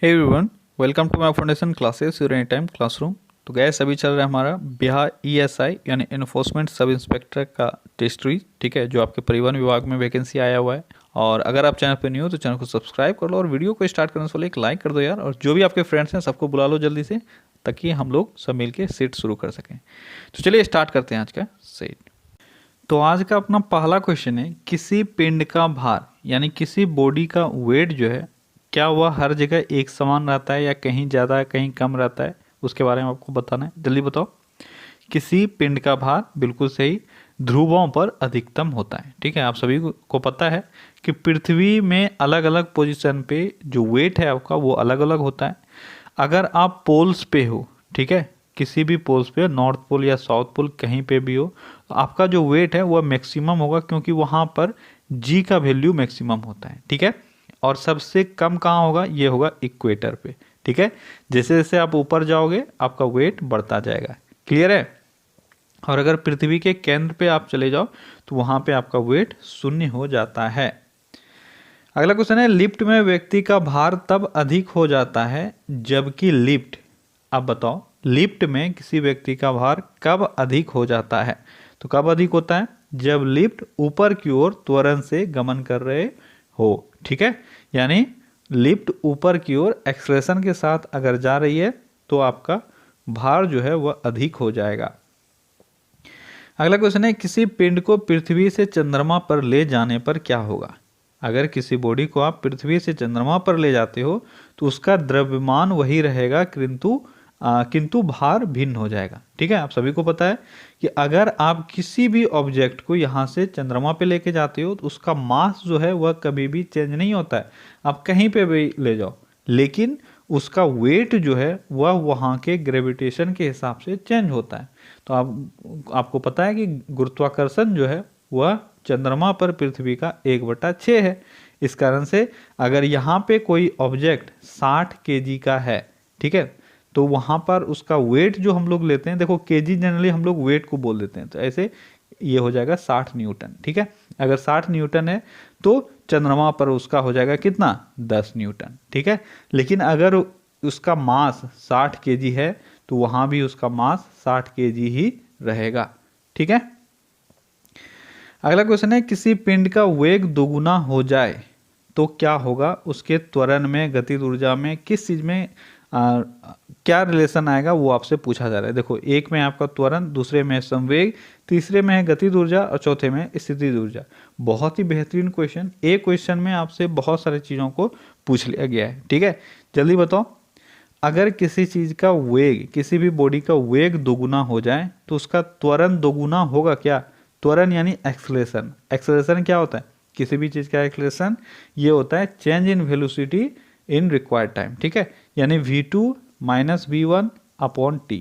Hey everyone, welcome to my foundation classes your any time classroom. तो guys अभी चल रहा है हमारा बिहार ईएसआई यानी इन्फोर्समेंट सब इंस्पेक्टर का टेस्ट सीरीज, ठीक है, जो आपके परिवहन विभाग में वैकेंसी आया हुआ है। और अगर आप चैनल पर न्यू हो तो चैनल को सब्सक्राइब कर लो और वीडियो को स्टार्ट करने से पहले एक लाइक कर दो यार। और जो भी आपके फ्रेंड्स हैं सबको बुला लो जल्दी से, ताकि हम लोग सब मिल के सीट शुरू कर सकें। तो चलिए स्टार्ट करते हैं आज का सीट। तो आज का अपना पहला क्वेश्चन है, किसी पिंड का भार यानी किसी बॉडी का वेट जो है, क्या वह हर जगह एक समान रहता है या कहीं ज़्यादा कहीं कम रहता है, उसके बारे में आपको बताना है। जल्दी बताओ। किसी पिंड का भार, बिल्कुल सही, ध्रुवों पर अधिकतम होता है। ठीक है, आप सभी को पता है कि पृथ्वी में अलग अलग पोजीशन पे जो वेट है आपका वो अलग अलग होता है। अगर आप पोल्स पे हो, ठीक है, किसी भी पोल्स पे, नॉर्थ पोल या साउथ पोल कहीं पे भी हो, तो आपका जो वेट है वह मैक्सिमम होगा, क्योंकि वहाँ पर जी का वैल्यू मैक्सिमम होता है। ठीक है, और सबसे कम कहाँ होगा, ये होगा इक्वेटर पे। ठीक है, जैसे जैसे आप ऊपर जाओगे आपका वेट बढ़ता जाएगा। क्लियर है। और अगर पृथ्वी के केंद्र पे आप चले जाओ तो वहाँ पे आपका वेट शून्य हो जाता है। अगला क्वेश्चन है, लिफ्ट में व्यक्ति का भार तब अधिक हो जाता है जबकि लिफ्ट, आप बताओ, लिफ्ट में किसी व्यक्ति का भार कब अधिक हो जाता है। तो कब अधिक होता है, जब लिफ्ट ऊपर की ओर त्वरण से गमन कर रहे हो। ठीक है, यानी लिफ्ट ऊपर की ओर एक्सलेशन के साथ अगर जा रही है तो आपका भार जो है वह अधिक हो जाएगा। अगला क्वेश्चन है, किसी पिंड को पृथ्वी से चंद्रमा पर ले जाने पर क्या होगा। अगर किसी बॉडी को आप पृथ्वी से चंद्रमा पर ले जाते हो तो उसका द्रव्यमान वही रहेगा, किंतु भार भिन्न हो जाएगा। ठीक है, आप सभी को पता है कि अगर आप किसी भी ऑब्जेक्ट को यहाँ से चंद्रमा पे लेके जाते हो तो उसका मास जो है वह कभी भी चेंज नहीं होता है, आप कहीं पे भी ले जाओ, लेकिन उसका वेट जो है वह वहाँ के ग्रेविटेशन के हिसाब से चेंज होता है। तो आपको पता है कि गुरुत्वाकर्षण जो है वह चंद्रमा पर पृथ्वी का 1/6 है। इस कारण से अगर यहाँ पे कोई ऑब्जेक्ट 60 kg का है, ठीक है, तो वहाँ पर उसका वेट जो हम लोग लेते हैं, देखो केजी जनरली हम लोग वेट को बोल देते हैं, तो ऐसे ये हो जाएगा 60 न्यूटन। ठीक है, अगर 60 न्यूटन है तो चंद्रमा पर उसका हो जाएगा कितना, 10 न्यूटन। ठीक है, लेकिन अगर उसका मास 60 kg है तो वहाँ भी उसका मास 60 kg ही रहेगा। ठीक है, अगला क्वेश्चन है, किसी पिंड का वेग दोगुना हो जाए तो क्या होगा, उसके त्वरण में, गतिज ऊर्जा में, किस चीज में क्या रिलेशन आएगा, वो आपसे पूछा जा रहा है। देखो, एक में आपका त्वरण, दूसरे में संवेग, तीसरे में है गतिज ऊर्जा और चौथे में स्थितिज ऊर्जा। बहुत ही बेहतरीन क्वेश्चन, एक क्वेश्चन में आपसे बहुत सारी चीजों को पूछ लिया गया है। ठीक है, जल्दी बताओ। अगर किसी चीज का वेग, किसी भी बॉडी का वेग दोगुना हो जाए तो उसका त्वरण दोगुना होगा क्या। त्वरण यानी एक्सलेशन। एक्सलेशन क्या होता है, किसी भी चीज का एक्सलेशन ये होता है change in velocity in required time. ठीक है, यानी v2 - v1 अपॉन t।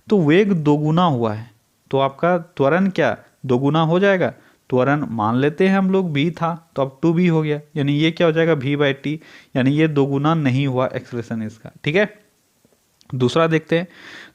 तो वेग दोगुना हुआ है तो आपका त्वरण क्या दोगुना हो जाएगा। त्वरण मान लेते हैं हम लोग v था तो अब 2v हो गया, यानी ये क्या हो जाएगा v/t, यानी ये दोगुना नहीं हुआ एक्सलेशन इसका। ठीक है, दूसरा देखते हैं।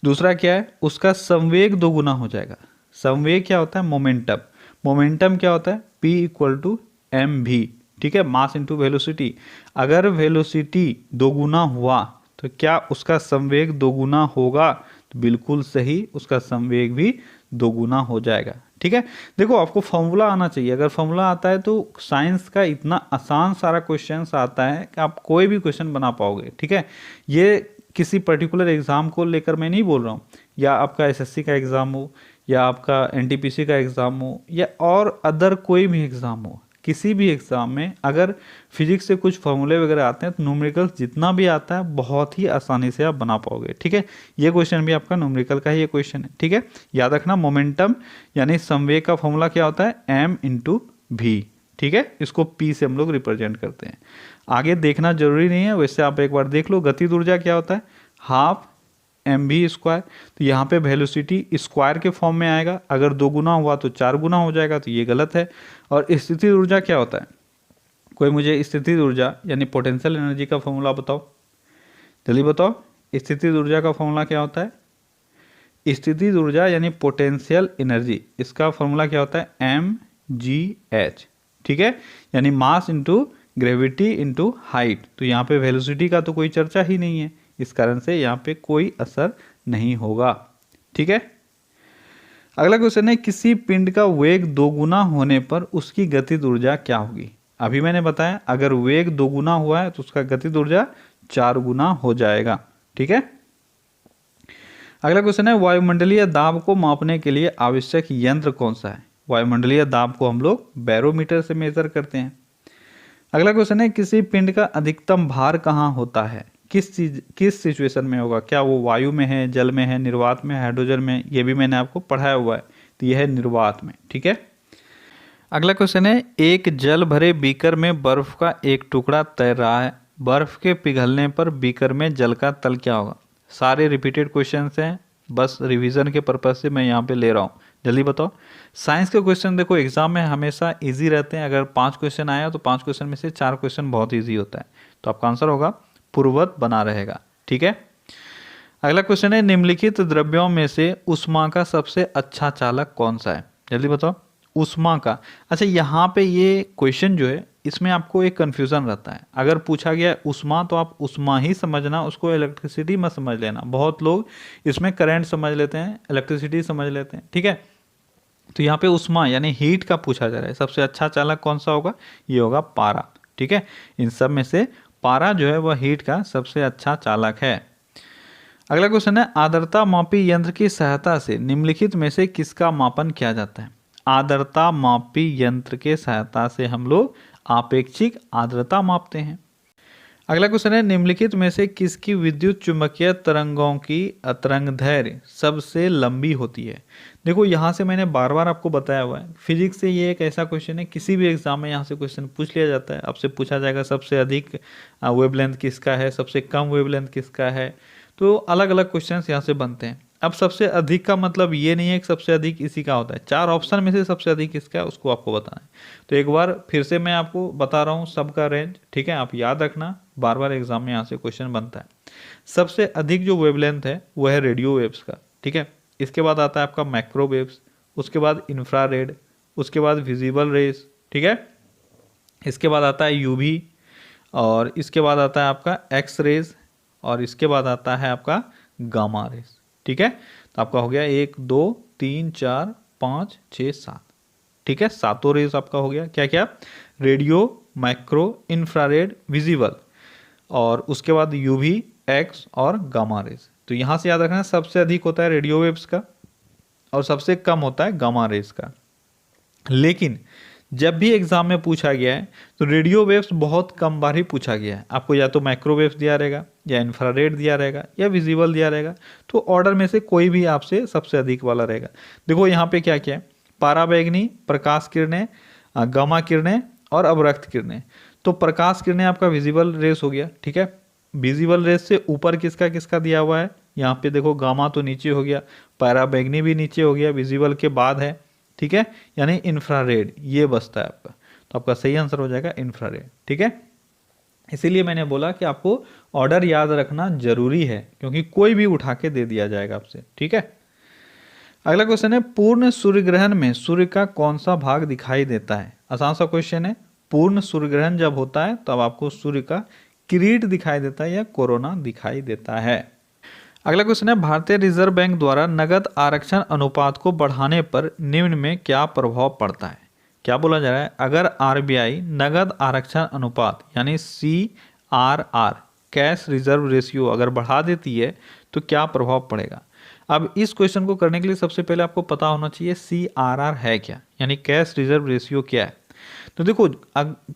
दूसरा क्या है, उसका संवेग दोगुना हो जाएगा। संवेग क्या होता है, मोमेंटम। मोमेंटम क्या होता है, p = mv। ठीक है, मास इंटू वेलोसिटी। अगर वेलोसिटी दोगुना हुआ तो क्या उसका संवेग दोगुना होगा, तो बिल्कुल सही, उसका संवेग भी दोगुना हो जाएगा। ठीक है, देखो आपको फॉर्मूला आना चाहिए। अगर फॉर्मूला आता है तो साइंस का इतना आसान सारा क्वेश्चन आता है कि आप कोई भी क्वेश्चन बना पाओगे। ठीक है, ये किसी पर्टिकुलर एग्जाम को लेकर मैं नहीं बोल रहा हूँ, या आपका एसएससी का एग्जाम हो, या आपका एनटीपीसी का एग्जाम हो, या और अदर कोई भी एग्जाम हो, किसी भी एग्जाम में अगर फिजिक्स से कुछ फॉर्मूले वगैरह आते हैं तो न्यूमेरिकल जितना भी आता है बहुत ही आसानी से आप बना पाओगे। ठीक है, ये क्वेश्चन भी आपका न्यूमेरिकल का ही ये क्वेश्चन है। ठीक है, याद रखना, मोमेंटम यानी संवेग का फॉर्मूला क्या होता है, m/v। ठीक है, इसको p से हम लोग रिप्रेजेंट करते हैं। आगे देखना जरूरी नहीं है, वैसे आप एक बार देख लो। गतिज ऊर्जा क्या होता है, ½ mv²। तो यहाँ पे वेलोसिटी स्क्वायर के फॉर्म में आएगा, अगर दोगुना हुआ तो 4 गुना हो जाएगा, तो ये गलत है। और स्थितिज ऊर्जा क्या होता है, कोई मुझे स्थितिज ऊर्जा यानी पोटेंशियल एनर्जी का फॉर्मूला बताओ, जल्दी बताओ। स्थितिज ऊर्जा का फॉर्मूला क्या होता है, स्थितिज ऊर्जा यानी पोटेंशियल एनर्जी, इसका फॉर्मूला क्या होता है, mgh। ठीक है, यानी mass into gravity into height, तो यहाँ पे वेलोसिटी का तो कोई चर्चा ही नहीं है, इस कारण से यहाँ पे कोई असर नहीं होगा। ठीक है, अगला क्वेश्चन है किसी पिंड का वेग दोगुना होने पर उसकी गतिज ऊर्जा क्या होगी। अभी मैंने बताया अगर वेग दोगुना हुआ है तो उसका गतिज ऊर्जा 4 गुना हो जाएगा। ठीक है, अगला क्वेश्चन है वायुमंडलीय दाब को मापने के लिए आवश्यक यंत्र कौन सा है। वायुमंडलीय दाब को हम लोग बैरोमीटर से मेजर करते हैं। अगला क्वेश्चन है किसी पिंड का अधिकतम भार कहाँ होता है, किस सिचुएशन में होगा, क्या वो वायु में है, जल में है, निर्वात में, हाइड्रोजन में, ये भी मैंने आपको पढ़ाया हुआ है, तो यह है निर्वात में। ठीक है, अगला क्वेश्चन है एक जल भरे बीकर में बर्फ का एक टुकड़ा तैर रहा है, बर्फ के पिघलने पर बीकर में जल का तल क्या होगा। सारे रिपीटेड क्वेश्चंस हैं, बस रिवीजन के पर्पज से मैं यहाँ पे ले रहा हूँ, जल्दी बताओ। साइंस के क्वेश्चन देखो एग्जाम में हमेशा इजी रहते हैं, अगर 5 क्वेश्चन आया तो 5 क्वेश्चन में से 4 क्वेश्चन बहुत इजी होता है, तो आपका आंसर होगा पूर्ववत बना रहेगा। ठीक है, अगला क्वेश्चन है निम्नलिखित द्रव्यों में से ऊष्मा का सबसे अच्छा चालक कौन सा है, जल्दी बताओ। ऊष्मा का, अच्छा यहाँ पे ये क्वेश्चन जो है इसमें आपको एक कन्फ्यूज़न रहता है, अगर पूछा गया ऊष्मा तो आप ऊष्मा ही समझना, उसको इलेक्ट्रिसिटी मत समझ लेना। बहुत लोग इसमें करंट समझ लेते हैं, इलेक्ट्रिसिटी समझ लेते हैं। ठीक है, तो यहाँ पे ऊष्मा यानी हीट का पूछा जा रहा है, सबसे अच्छा चालक कौन सा होगा, ये होगा पारा। ठीक है, इन सब में से पारा जो है वह हीट का सबसे अच्छा चालक है। अगला क्वेश्चन है आर्द्रता मापी यंत्र की सहायता से निम्नलिखित में से किसका मापन किया जाता है। आर्द्रता मापी यंत्र के सहायता से हम लोग आपेक्षिक आर्द्रता मापते हैं। अगला क्वेश्चन है निम्नलिखित में से किसकी विद्युत चुंबकीय तरंगों की तरंगदैर्घ्य सबसे लंबी होती है। देखो यहाँ से मैंने बार बार आपको बताया हुआ है, फिजिक्स से ये एक ऐसा क्वेश्चन है, किसी भी एग्जाम में यहाँ से क्वेश्चन पूछ लिया जाता है। आपसे पूछा जाएगा सबसे अधिक वेवलेंथ किसका है, सबसे कम वेवलेंथ किसका है, तो अलग अलग क्वेश्चन यहाँ से बनते हैं। अब सबसे अधिक का मतलब ये नहीं है कि सबसे अधिक इसी का होता है, 4 ऑप्शन में से सबसे अधिक किसका है उसको आपको बताना है। तो एक बार फिर से मैं आपको बता रहा हूँ सबका रेंज, ठीक है, आप याद रखना, बार बार एग्जाम में यहाँ से क्वेश्चन बनता है। सबसे अधिक जो वेवलेंथ है वो है रेडियो वेव्स का। ठीक है, इसके बाद आता है आपका माइक्रोवेव्स, उसके बाद इंफ्रारेड, उसके बाद विजिबल रेस। ठीक है, इसके बाद आता है यूवी, और इसके बाद आता है आपका एक्स रेज, और इसके बाद आता है आपका गामा रेस। ठीक है, तो आपका हो गया 1 2 3 4 5 6 7। ठीक है, 7 रेज आपका हो गया, क्या क्या, रेडियो, माइक्रो, इंफ्रारेड, विजिबल, और उसके बाद यूवी, एक्स और गामा रेज। तो यहाँ से याद रखना सबसे अधिक होता है रेडियो वेव्स का और सबसे कम होता है गामा रेज का। लेकिन जब भी एग्जाम में पूछा गया है तो रेडियो वेव्स बहुत कम बार ही पूछा गया है, आपको या तो माइक्रोवेव्स दिया रहेगा या इंफ्रारेड दिया रहेगा या विजिबल दिया रहेगा, तो ऑर्डर में से कोई भी आपसे सबसे अधिक वाला रहेगा। देखो यहाँ पे क्या क्या है, पाराबैंगनी, प्रकाश किरणें, गामा किरणें और अवरक्त किरणें। तो प्रकाश किरणें आपका विजिबल रेस हो गया। ठीक है, विजिबल रेस से ऊपर किसका किसका दिया हुआ है, यहाँ पे देखो गामा तो नीचे हो गया, पाराबैंगनी भी नीचे हो गया, विजिबल के बाद है। ठीक है, यानी इंफ्रारेड ये बचता है आपका, तो आपका सही आंसर हो जाएगा इंफ्रारेड। ठीक है, इसीलिए मैंने बोला कि आपको ऑर्डर याद रखना जरूरी है, क्योंकि कोई भी उठा के दे दिया जाएगा आपसे। ठीक है, अगला क्वेश्चन है पूर्ण सूर्य ग्रहण में सूर्य का कौन सा भाग दिखाई देता है। आसान सा क्वेश्चन है, पूर्ण सूर्य ग्रहण जब होता है तब आपको सूर्य का किरीट दिखाई देता है या कोरोना दिखाई देता है। अगला क्वेश्चन है भारतीय रिजर्व बैंक द्वारा नगद आरक्षण अनुपात को बढ़ाने पर निम्न में क्या प्रभाव पड़ता है। क्या बोला जा रहा है, अगर आरबीआई नगद आरक्षण अनुपात यानी CRR कैश रिजर्व रेशियो अगर बढ़ा देती है तो क्या प्रभाव पड़ेगा। अब इस क्वेश्चन को करने के लिए सबसे पहले आपको पता होना चाहिए CRR है क्या, यानी कैश रिजर्व रेशियो क्या है। तो देखो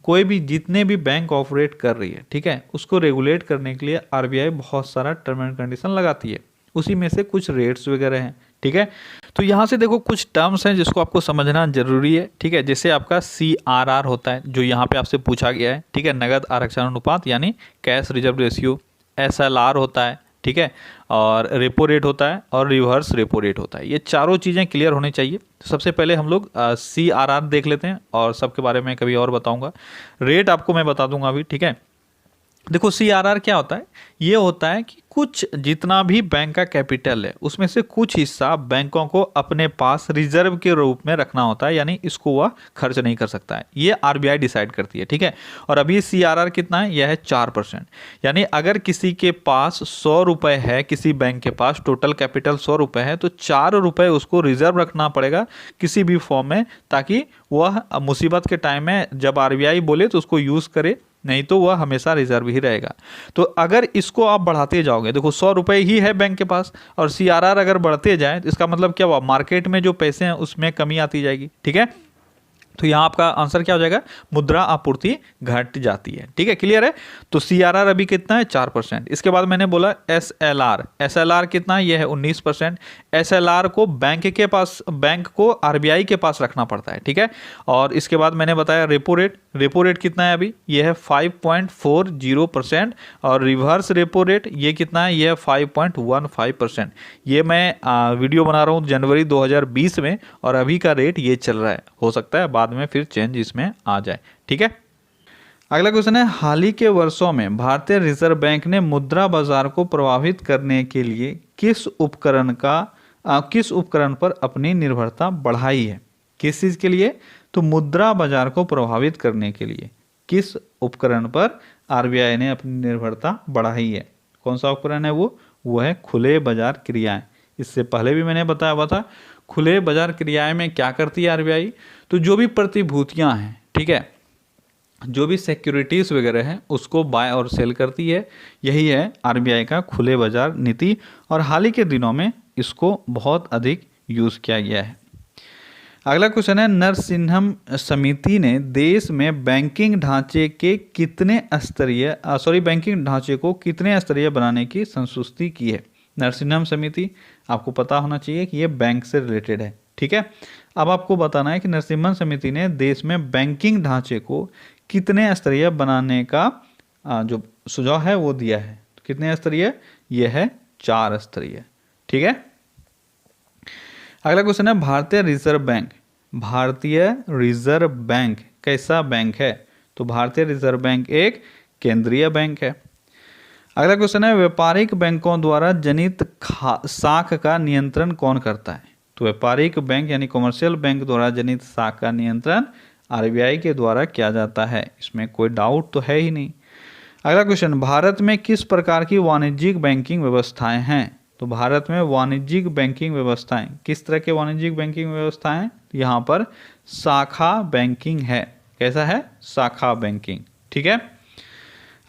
कोई भी जितने भी बैंक ऑपरेट कर रही है, ठीक है, उसको रेगुलेट करने के लिए आरबीआई बहुत सारा टर्म एंड कंडीशन लगाती है, उसी में से कुछ रेट्स वगैरह हैं। ठीक है, तो यहाँ से देखो कुछ टर्म्स हैं जिसको आपको समझना जरूरी है। ठीक है, जैसे आपका CRR होता है जो यहाँ पे आपसे पूछा गया है, ठीक है, नगद आरक्षण अनुपात यानी कैश रिजर्व रेशियो। SLR होता है, ठीक है, और रेपो रेट होता है और रिवर्स रेपो रेट होता है। ये चारों चीज़ें क्लियर होनी चाहिए। तो सबसे पहले हम लोग CRR देख लेते हैं और सबके बारे में कभी और बताऊंगा। रेट आपको मैं बता दूंगा अभी। ठीक है, देखो सीआरआर क्या होता है, ये होता है कि कुछ जितना भी बैंक का कैपिटल है उसमें से कुछ हिस्सा बैंकों को अपने पास रिजर्व के रूप में रखना होता है, यानी इसको वह खर्च नहीं कर सकता है, ये आरबीआई डिसाइड करती है, ठीक है। और अभी सीआरआर कितना है, यह है 4%। यानी अगर किसी के पास 100 रुपए है, किसी बैंक के पास टोटल कैपिटल 100 रुपए है, तो 4 रुपए उसको रिजर्व रखना पड़ेगा किसी भी फॉर्म में, ताकि वह मुसीबत के टाइम में जब आरबीआई बोले तो उसको यूज करे, नहीं तो वह हमेशा रिजर्व ही रहेगा। तो अगर इसको आप बढ़ाते जाओगे, देखो 100 रुपए ही है बैंक के पास और सीआरआर अगर बढ़ते जाए तो इसका मतलब क्या हुआ, मार्केट में जो पैसे हैं उसमें कमी आती जाएगी, ठीक है। तो यहाँ आपका आंसर क्या हो जाएगा, मुद्रा आपूर्ति घट जाती है, ठीक है, क्लियर है। तो सीआरआर अभी कितना है, 4%। इसके बाद मैंने बोला एसएलआर, एसएलआर कितना है, यह है 19%। एसएलआर को बैंक के पास, बैंक को आरबीआई के पास रखना पड़ता है, ठीक है। और इसके बाद मैंने बताया रेपो रेट, रेपो रेट कितना है अभी, यह है 5.40%। और रिवर्स रेपो रेट ये कितना है, यह है 5.15%। ये मैं वीडियो बना रहा हूँ जनवरी 2020 में और अभी का रेट ये चल रहा है, हो सकता है बाद में फिर चेंज इसमें आ जाए, ठीक है। अगला क्वेश्चन है, हाल ही के वर्षों में भारतीय रिजर्व बैंक ने मुद्रा बाजार को प्रभावित करने के लिए किस उपकरण पर अपनी निर्भरता बढ़ाई है। किस चीज के लिए, तो मुद्रा बाजार को प्रभावित करने के लिए किस उपकरण पर आरबीआई ने अपनी निर्भरता बढ़ाई है। कौन सा उपकरण है वो है खुले बाजार क्रियाएं। इससे पहले भी मैंने बताया हुआ था, खुले बाजार क्रियाएं में क्या करती है आरबीआई, तो जो भी प्रतिभूतियां हैं, ठीक है, जो भी सिक्योरिटीज वगैरह हैं उसको बाय और सेल करती है। यही है आरबीआई का खुले बाजार नीति, और हाल ही के दिनों में इसको बहुत अधिक यूज किया गया है। अगला क्वेश्चन है, नरसिम्हम समिति ने देश में बैंकिंग ढांचे के बैंकिंग ढांचे को कितने स्तरीय बनाने की संस्तुति की है। नरसिम्हम समिति आपको पता होना चाहिए कि ये बैंक से रिलेटेड है, ठीक है। अब आपको बताना है कि नरसिम्हम समिति ने देश में बैंकिंग ढांचे को कितने स्तरीय बनाने का जो सुझाव है वो दिया है। तो कितने स्तरीय, यह है 4 स्तरीय, ठीक है। अगला क्वेश्चन है, भारतीय रिजर्व बैंक, भारतीय रिजर्व बैंक कैसा बैंक है। तो भारतीय रिजर्व बैंक एक केंद्रीय बैंक है। अगला क्वेश्चन है, व्यापारिक बैंकों द्वारा जनित साख का नियंत्रण कौन करता है। तो व्यापारिक बैंक यानी कॉमर्शियल बैंक द्वारा जनित साख का नियंत्रण आरबीआई के द्वारा किया जाता है, इसमें कोई डाउट तो है ही नहीं। अगला क्वेश्चन, भारत में किस प्रकार की वाणिज्यिक बैंकिंग व्यवस्थाएं हैं। तो भारत में वाणिज्यिक बैंकिंग व्यवस्थाएं, किस तरह के वाणिज्यिक बैंकिंग व्यवस्थाएं, यहाँ पर शाखा बैंकिंग है। कैसा है, शाखा बैंकिंग, ठीक है।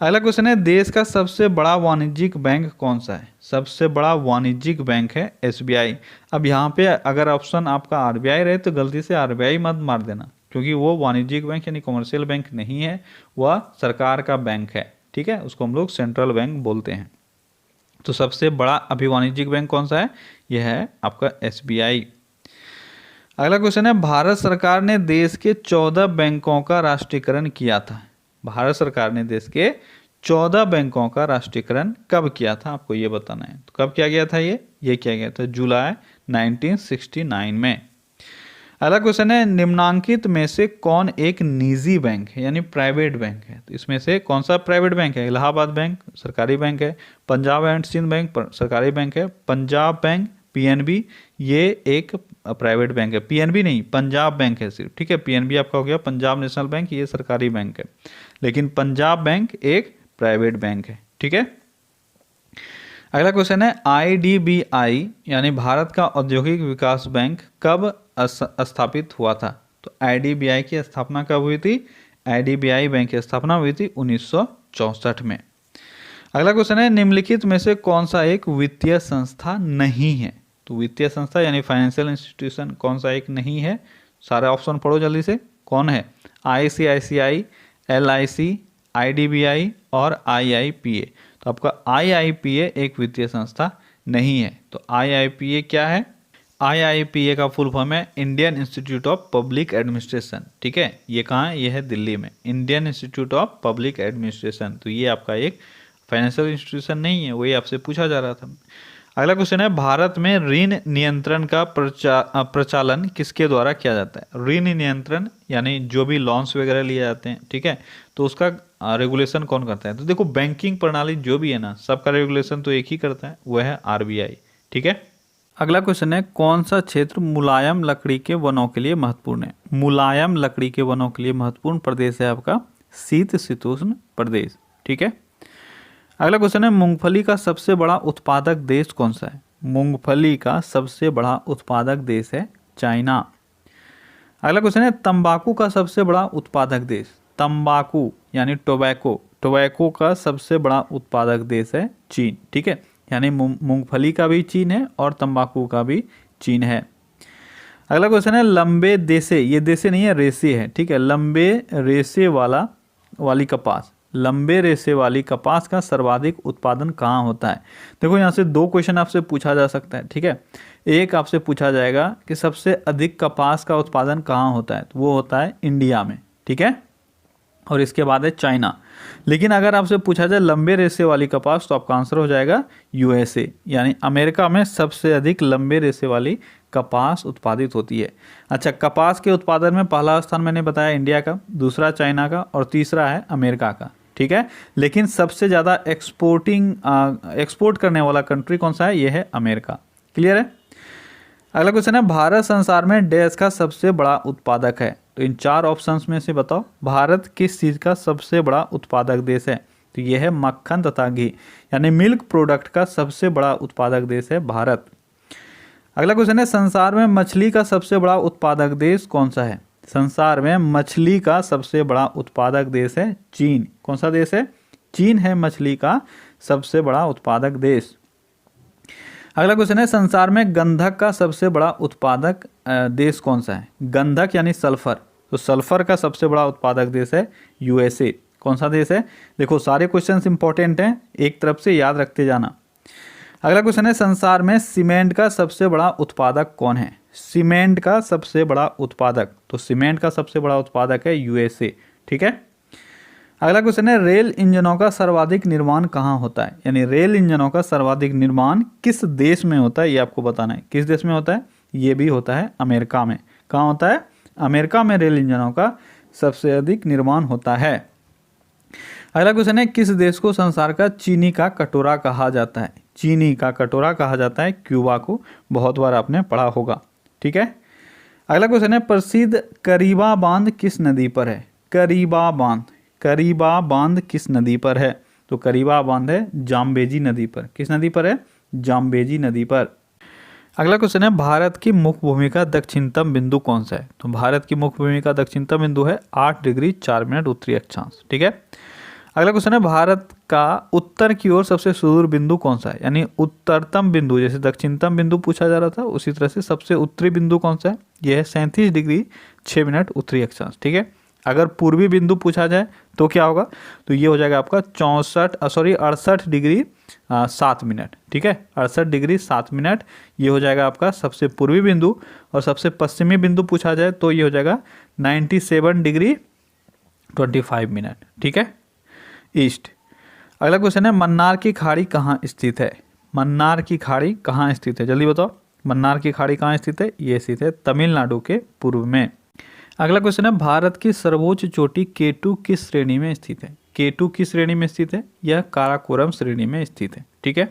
अगला क्वेश्चन है, देश का सबसे बड़ा वाणिज्यिक बैंक कौन सा है। सबसे बड़ा वाणिज्यिक बैंक है एसबीआई। अब यहाँ पे अगर ऑप्शन आपका आरबीआई रहे तो गलती से आरबीआई मत मार देना, क्योंकि वो वाणिज्यिक बैंक यानी कॉमर्शियल बैंक नहीं है, वह सरकार का बैंक है, ठीक है, उसको हम लोग सेंट्रल बैंक बोलते हैं। तो सबसे बड़ा अभी वाणिज्यिक बैंक कौन सा है, यह है आपका एसबीआई। अगला क्वेश्चन है, भारत सरकार ने देश के 14 बैंकों का राष्ट्रीयकरण किया था। भारत सरकार ने देश के 14 बैंकों का राष्ट्रीयकरण कब किया था, आपको ये बताना है। तो कब किया गया था, ये किया गया था जुलाई 1969 में। अगला क्वेश्चन है, निम्नांकित में से कौन एक निजी बैंक है यानी प्राइवेट बैंक है। तो इसमें से कौन सा प्राइवेट बैंक है, इलाहाबाद बैंक सरकारी बैंक है, पंजाब एंड सिंध बैंक सरकारी बैंक है, पंजाब बैंक पीएनबी ये एक प्राइवेट बैंक है, पीएनबी नहीं पंजाब बैंक है सिर्फ, ठीक है। पीएनबी आपका हो गया पंजाब नेशनल बैंक, ये सरकारी बैंक है, लेकिन पंजाब बैंक एक प्राइवेट बैंक है, ठीक है। अगला क्वेश्चन है, आईडीबीआई यानी भारत का औद्योगिक विकास बैंक कब स्थापित हुआ था। तो आईडीबीआई की स्थापना कब हुई थी, आईडीबीआई बैंक की स्थापना हुई थी 1964 में। अगला क्वेश्चन है, निम्नलिखित में से कौन सा एक वित्तीय संस्था नहीं है। तो वित्तीय संस्था यानी फाइनेंशियल इंस्टीट्यूशन कौन सा एक नहीं है, सारे ऑप्शन पढ़ो जल्दी से। कौन है, आईसीआईसीआई, एलआईसी, आईडीबीआई और आईआईपीए। तो आपका आईआईपीए एक वित्तीय संस्था नहीं है। तो आईआईपीए क्या है, आईआईपीए का फुल फॉर्म है Indian institute of public administration, ठीक है। ये कहाँ है, ये है दिल्ली में, Indian institute of public administration. तो ये आपका एक फाइनेंशियल इंस्टीट्यूशन नहीं है, वही आपसे पूछा जा रहा था। अगला क्वेश्चन है, भारत में ऋण नियंत्रण का प्रचालन किसके द्वारा किया जाता है। ऋण नियंत्रण यानी जो भी लोन्स वगैरह लिए जाते हैं, ठीक है, तो उसका रेगुलेशन कौन करता है? तो देखो बैंकिंग प्रणाली जो भी है ना, सबका रेगुलेशन तो एक ही करता है, वह है आरबीआई। ठीक है। अगला क्वेश्चन है, कौन सा क्षेत्र मुलायम लकड़ी के वनों के लिए महत्वपूर्ण है? मुलायम लकड़ी के वनों के लिए महत्वपूर्ण प्रदेश है आपका शीतोष्ण प्रदेश। ठीक है। अगला क्वेश्चन है, मूंगफली का सबसे बड़ा उत्पादक देश कौन सा है? मूंगफली का सबसे बड़ा उत्पादक देश है चाइना। अगला क्वेश्चन है, तंबाकू का सबसे बड़ा उत्पादक देश? तंबाकू यानी टोबैको का सबसे बड़ा उत्पादक देश है चीन। ठीक है, यानी मूंगफली का भी चीन है और तंबाकू का भी चीन है। अगला क्वेश्चन है, लंबे देसे, ये देसे नहीं है रेसे है। ठीक है, लंबे रेसे वाली कपास, लंबे रेसे वाली कपास का सर्वाधिक उत्पादन कहाँ होता है? देखो यहाँ से दो क्वेश्चन आपसे पूछा जा सकता है। ठीक है, एक आपसे पूछा जाएगा कि सबसे अधिक कपास का उत्पादन कहाँ होता है, तो वो होता है इंडिया में। ठीक है, और इसके बाद है चाइना। लेकिन अगर आपसे पूछा जाए लंबे रेसे वाली कपास, तो आपका आंसर हो जाएगा यूएसए, यानी अमेरिका में सबसे अधिक लंबे रेसे वाली कपास उत्पादित होती है। अच्छा, कपास के उत्पादन में पहला स्थान मैंने बताया इंडिया का, दूसरा चाइना का और तीसरा है अमेरिका का। ठीक है, लेकिन सबसे ज़्यादा एक्सपोर्ट करने वाला कंट्री कौन सा है? ये है अमेरिका। क्लियर है। अगला क्वेश्चन है, भारत संसार में डैश का सबसे बड़ा उत्पादक है? तो इन चार ऑप्शंस में से बताओ, भारत किस चीज़ का सबसे बड़ा उत्पादक देश है? तो यह है मक्खन तथा घी, यानी मिल्क प्रोडक्ट का सबसे बड़ा उत्पादक देश है भारत। अगला क्वेश्चन है, संसार में मछली का सबसे बड़ा उत्पादक देश कौन सा है? संसार में मछली का सबसे बड़ा उत्पादक देश है चीन। कौन सा देश है? चीन है मछली का सबसे बड़ा उत्पादक देश। अगला क्वेश्चन है, संसार में गंधक का सबसे बड़ा उत्पादक देश कौन सा है? गंधक यानी सल्फर, तो सल्फर का सबसे बड़ा उत्पादक देश है यूएसए। कौन सा देश है? देखो सारे क्वेश्चंस इंपॉर्टेंट हैं, एक तरफ से याद रखते जाना। अगला क्वेश्चन है, संसार में सीमेंट का सबसे बड़ा उत्पादक कौन है? सीमेंट का सबसे बड़ा उत्पादक, तो सीमेंट का सबसे बड़ा उत्पादक है यूएसए। ठीक है। अगला क्वेश्चन है, रेल इंजनों का सर्वाधिक निर्माण कहाँ होता है? यानी रेल इंजनों का सर्वाधिक निर्माण किस देश में होता है, ये आपको बताना है। किस देश में होता है? ये भी होता है अमेरिका में। कहाँ होता है? अमेरिका में रेल इंजनों का सबसे अधिक निर्माण होता है। अगला क्वेश्चन है, किस देश को संसार का चीनी का कटोरा कहा जाता है? चीनी का कटोरा कहा जाता है क्यूबा को, बहुत बार आपने पढ़ा होगा। ठीक है। अगला क्वेश्चन है, प्रसिद्ध करीबा बांध किस नदी पर है? करीबा बांध किस नदी पर है? तो करीबा बांध है जाम्बेजी नदी पर। किस नदी पर है? जाम्बेजी नदी पर। अगला क्वेश्चन है, भारत की मुख्य भूमि का दक्षिणतम बिंदु कौन सा है? तो भारत की मुख्य भूमि का दक्षिणतम बिंदु है 8 डिग्री 4 मिनट उत्तरी अक्षांश। ठीक है। अगला क्वेश्चन है, भारत का उत्तर की ओर सबसे सुदूर बिंदु कौन सा है? यानी उत्तरतम बिंदु, जैसे दक्षिणतम बिंदु पूछा जा रहा था, उसी तरह से सबसे उत्तरी बिंदु कौन सा है? यह है 37 डिग्री 6 मिनट उत्तरी अक्षांश। ठीक है। अगर पूर्वी बिंदु पूछा जाए तो क्या होगा? तो ये हो जाएगा आपका 68 डिग्री 7 मिनट। ठीक है, 68 डिग्री 7 मिनट ये हो जाएगा आपका सबसे पूर्वी बिंदु। और सबसे पश्चिमी बिंदु पूछा जाए तो ये हो जाएगा 97 डिग्री 25 मिनट। ठीक है, ईस्ट। अगला क्वेश्चन है, मन्नार की खाड़ी कहाँ स्थित है? मन्नार की खाड़ी कहाँ स्थित है? जल्दी बताओ, मन्नार की खाड़ी कहाँ स्थित है? ये स्थित है तमिलनाडु के पूर्व में। अगला क्वेश्चन है, भारत की सर्वोच्च चोटी केटू किस श्रेणी में स्थित है? केटू किस श्रेणी में स्थित है? यह काराकोरम श्रेणी में स्थित है। ठीक है।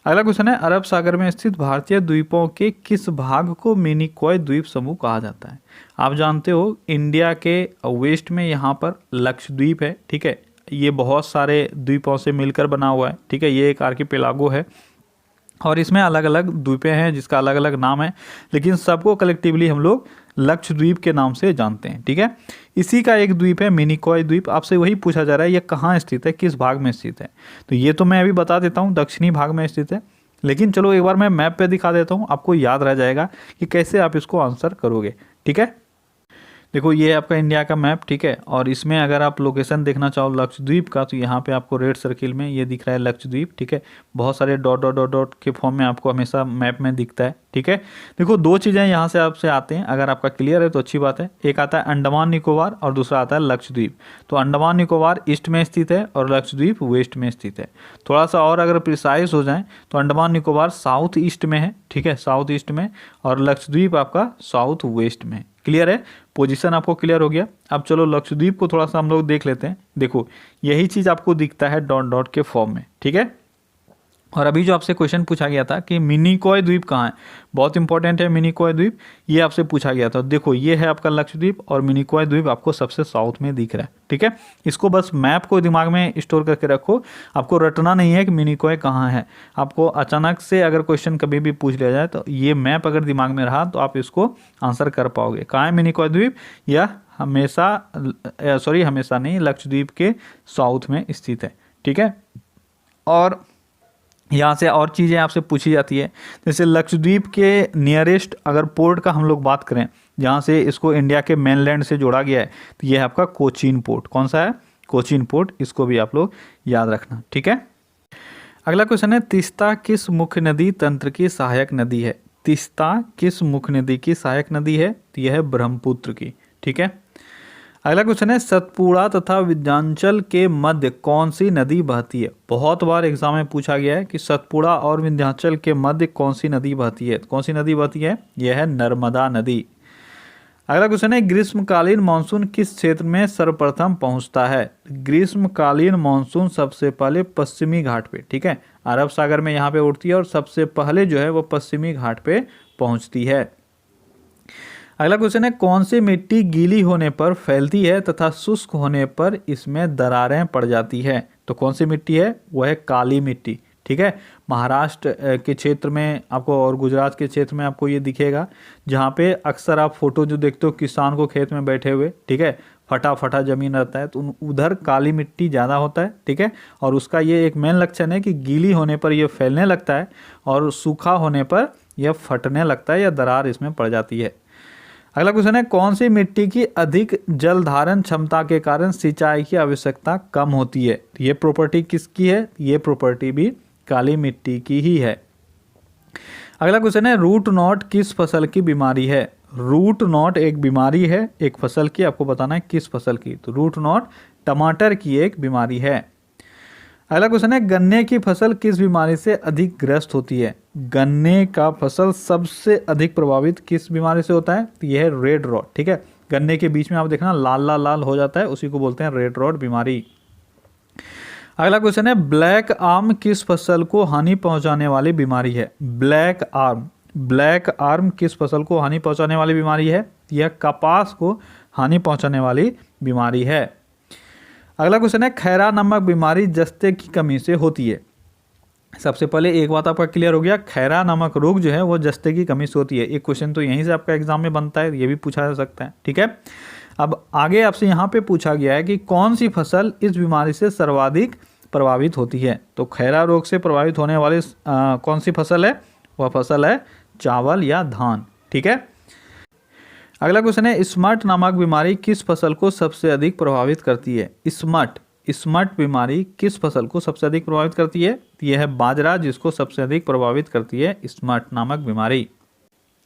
अगला क्वेश्चन है, अरब सागर में स्थित भारतीय द्वीपों के किस भाग को मिनिकॉय द्वीप समूह कहा जाता है? आप जानते हो इंडिया के वेस्ट में यहाँ पर लक्षद्वीप है। ठीक है, ये बहुत सारे द्वीपों से मिलकर बना हुआ है। ठीक है, ये एक आर्किपेलागो है और इसमें अलग अलग द्वीपें हैं जिसका अलग अलग नाम है, लेकिन सबको कलेक्टिवली हम लोग लक्षद्वीप के नाम से जानते हैं। ठीक है, इसी का एक द्वीप है मिनिकॉय द्वीप। आपसे वही पूछा जा रहा है ये कहाँ स्थित है, किस भाग में स्थित है? तो ये तो मैं अभी बता देता हूँ, दक्षिणी भाग में स्थित है। लेकिन चलो एक बार मैं मैप पे दिखा देता हूँ, आपको याद रह जाएगा कि कैसे आप इसको आंसर करोगे। ठीक है, देखो ये आपका इंडिया का मैप। ठीक है, और इसमें अगर आप लोकेशन देखना चाहो लक्षद्वीप का, तो यहाँ पे आपको रेड सर्किल में ये दिख रहा है लक्षद्वीप। ठीक है, बहुत सारे डॉट डॉट डॉट डॉट के फॉर्म में आपको हमेशा मैप में दिखता है। ठीक है, देखो दो चीज़ें यहाँ से आपसे आते हैं, अगर आपका क्लियर है तो अच्छी बात है। एक आता है अंडमान निकोबार और दूसरा आता है लक्षद्वीप। तो अंडमान निकोबार ईस्ट में स्थित है और लक्षद्वीप वेस्ट में स्थित है। थोड़ा सा और अगर प्रिसाइज हो जाए तो अंडमान निकोबार साउथ ईस्ट में है। ठीक है, साउथ ईस्ट में, और लक्षद्वीप आपका साउथ वेस्ट में। क्लियर है, पोजीशन आपको क्लियर हो गया। अब चलो लक्षद्वीप को थोड़ा सा हम लोग देख लेते हैं। देखो यही चीज़ आपको दिखता है डॉट डॉट के फॉर्म में, ठीक है। और अभी जो आपसे क्वेश्चन पूछा गया था कि मिनिकॉय द्वीप कहाँ है, बहुत इंपॉर्टेंट है मिनिकॉय द्वीप, ये आपसे पूछा गया था। देखो ये है आपका लक्षद्वीप और मिनिकॉय द्वीप आपको सबसे साउथ में दिख रहा है, ठीक है। इसको बस मैप को दिमाग में स्टोर करके रखो, आपको रटना नहीं है कि मिनिकॉय कहाँ है। आपको अचानक से अगर क्वेश्चन कभी भी पूछ लिया जाए तो ये मैप अगर दिमाग में रहा तो आप इसको आंसर कर पाओगे। कहाँ है मिनिकॉय द्वीप, यह हमेशा नहीं, लक्षद्वीप के साउथ में स्थित है, ठीक है। और यहाँ से और चीज़ें आपसे पूछी जाती है, जैसे लक्षद्वीप के नियरेस्ट अगर पोर्ट का हम लोग बात करें, जहाँ से इसको इंडिया के मेनलैंड से जोड़ा गया है, तो ये है आपका कोचीन पोर्ट। कौन सा है, कोचीन पोर्ट, इसको भी आप लोग याद रखना, ठीक है। अगला क्वेश्चन है, तीस्ता किस मुख्य नदी तंत्र की सहायक नदी है। तीस्ता किस मुख्य नदी की सहायक नदी है, तो यह है ब्रह्मपुत्र की, ठीक है। अगला क्वेश्चन है, सतपुड़ा तथा विंध्याचल के मध्य कौन सी नदी बहती है। बहुत बार एग्जाम में पूछा गया है कि सतपुड़ा और विंध्याचल के मध्य कौन सी नदी बहती है। कौन सी नदी बहती है, यह है नर्मदा नदी। अगला क्वेश्चन है, ग्रीष्मकालीन मानसून किस क्षेत्र में सर्वप्रथम पहुंचता है। ग्रीष्मकालीन मानसून सबसे पहले पश्चिमी घाट पे, ठीक है, अरब सागर में यहाँ पे उठती है और सबसे पहले जो है वो पश्चिमी घाट पे पहुंचती है। अगला क्वेश्चन है, कौन सी मिट्टी गीली होने पर फैलती है तथा शुष्क होने पर इसमें दरारें पड़ जाती है। तो कौन सी मिट्टी है, वह है काली मिट्टी, ठीक है। महाराष्ट्र के क्षेत्र में आपको और गुजरात के क्षेत्र में आपको ये दिखेगा, जहाँ पे अक्सर आप फोटो जो देखते हो किसान को खेत में बैठे हुए, ठीक है, फटा फटा जमीन रहता है, तो उधर काली मिट्टी ज़्यादा होता है, ठीक है। और उसका ये एक मेन लक्षण है कि गीली होने पर यह फैलने लगता है और सूखा होने पर यह फटने लगता है या दरार इसमें पड़ जाती है। अगला क्वेश्चन है, कौन सी मिट्टी की अधिक जल धारण क्षमता के कारण सिंचाई की आवश्यकता कम होती है। ये प्रॉपर्टी किसकी है, ये प्रॉपर्टी भी काली मिट्टी की ही है। अगला क्वेश्चन है, रूट नॉट किस फसल की बीमारी है। रूट नॉट एक बीमारी है एक फसल की, आपको बताना है किस फसल की। तो रूट नॉट टमाटर की एक बीमारी है। अगला क्वेश्चन है, गन्ने की फसल किस बीमारी से अधिक ग्रस्त होती है। गन्ने का फसल सबसे अधिक प्रभावित किस बीमारी से होता है, तो यह है रेड रॉट, ठीक है। गन्ने के बीच में आप देखना लाल लाल लाल हो जाता है, उसी को बोलते हैं रेड रॉट बीमारी। अगला क्वेश्चन है, ब्लैक आर्म किस फसल को हानि पहुंचाने वाली बीमारी है। ब्लैक आर्म किस फसल को हानि पहुंचाने वाली बीमारी है, यह कपास को हानि पहुंचाने वाली बीमारी है। अगला क्वेश्चन है, खैरा नामक बीमारी जस्ते की कमी से होती है। सबसे पहले एक बात आपका क्लियर हो गया, खैरा नामक रोग जो है वो जस्ते की कमी से होती है। एक क्वेश्चन तो यहीं से आपका एग्जाम में बनता है, ये भी पूछा जा सकता है, ठीक है। अब आगे आपसे यहाँ पे पूछा गया है कि कौन सी फसल इस बीमारी से सर्वाधिक प्रभावित होती है। तो खैरा रोग से प्रभावित होने वाली कौन सी फसल है, वह फसल है चावल या धान, ठीक है। अगला क्वेश्चन है, स्मट नामक बीमारी किस फसल को सबसे अधिक प्रभावित करती है। स्मट बीमारी किस फसल को सबसे अधिक प्रभावित करती है, यह है बाजरा, जिसको सबसे अधिक प्रभावित करती है स्मट नामक बीमारी।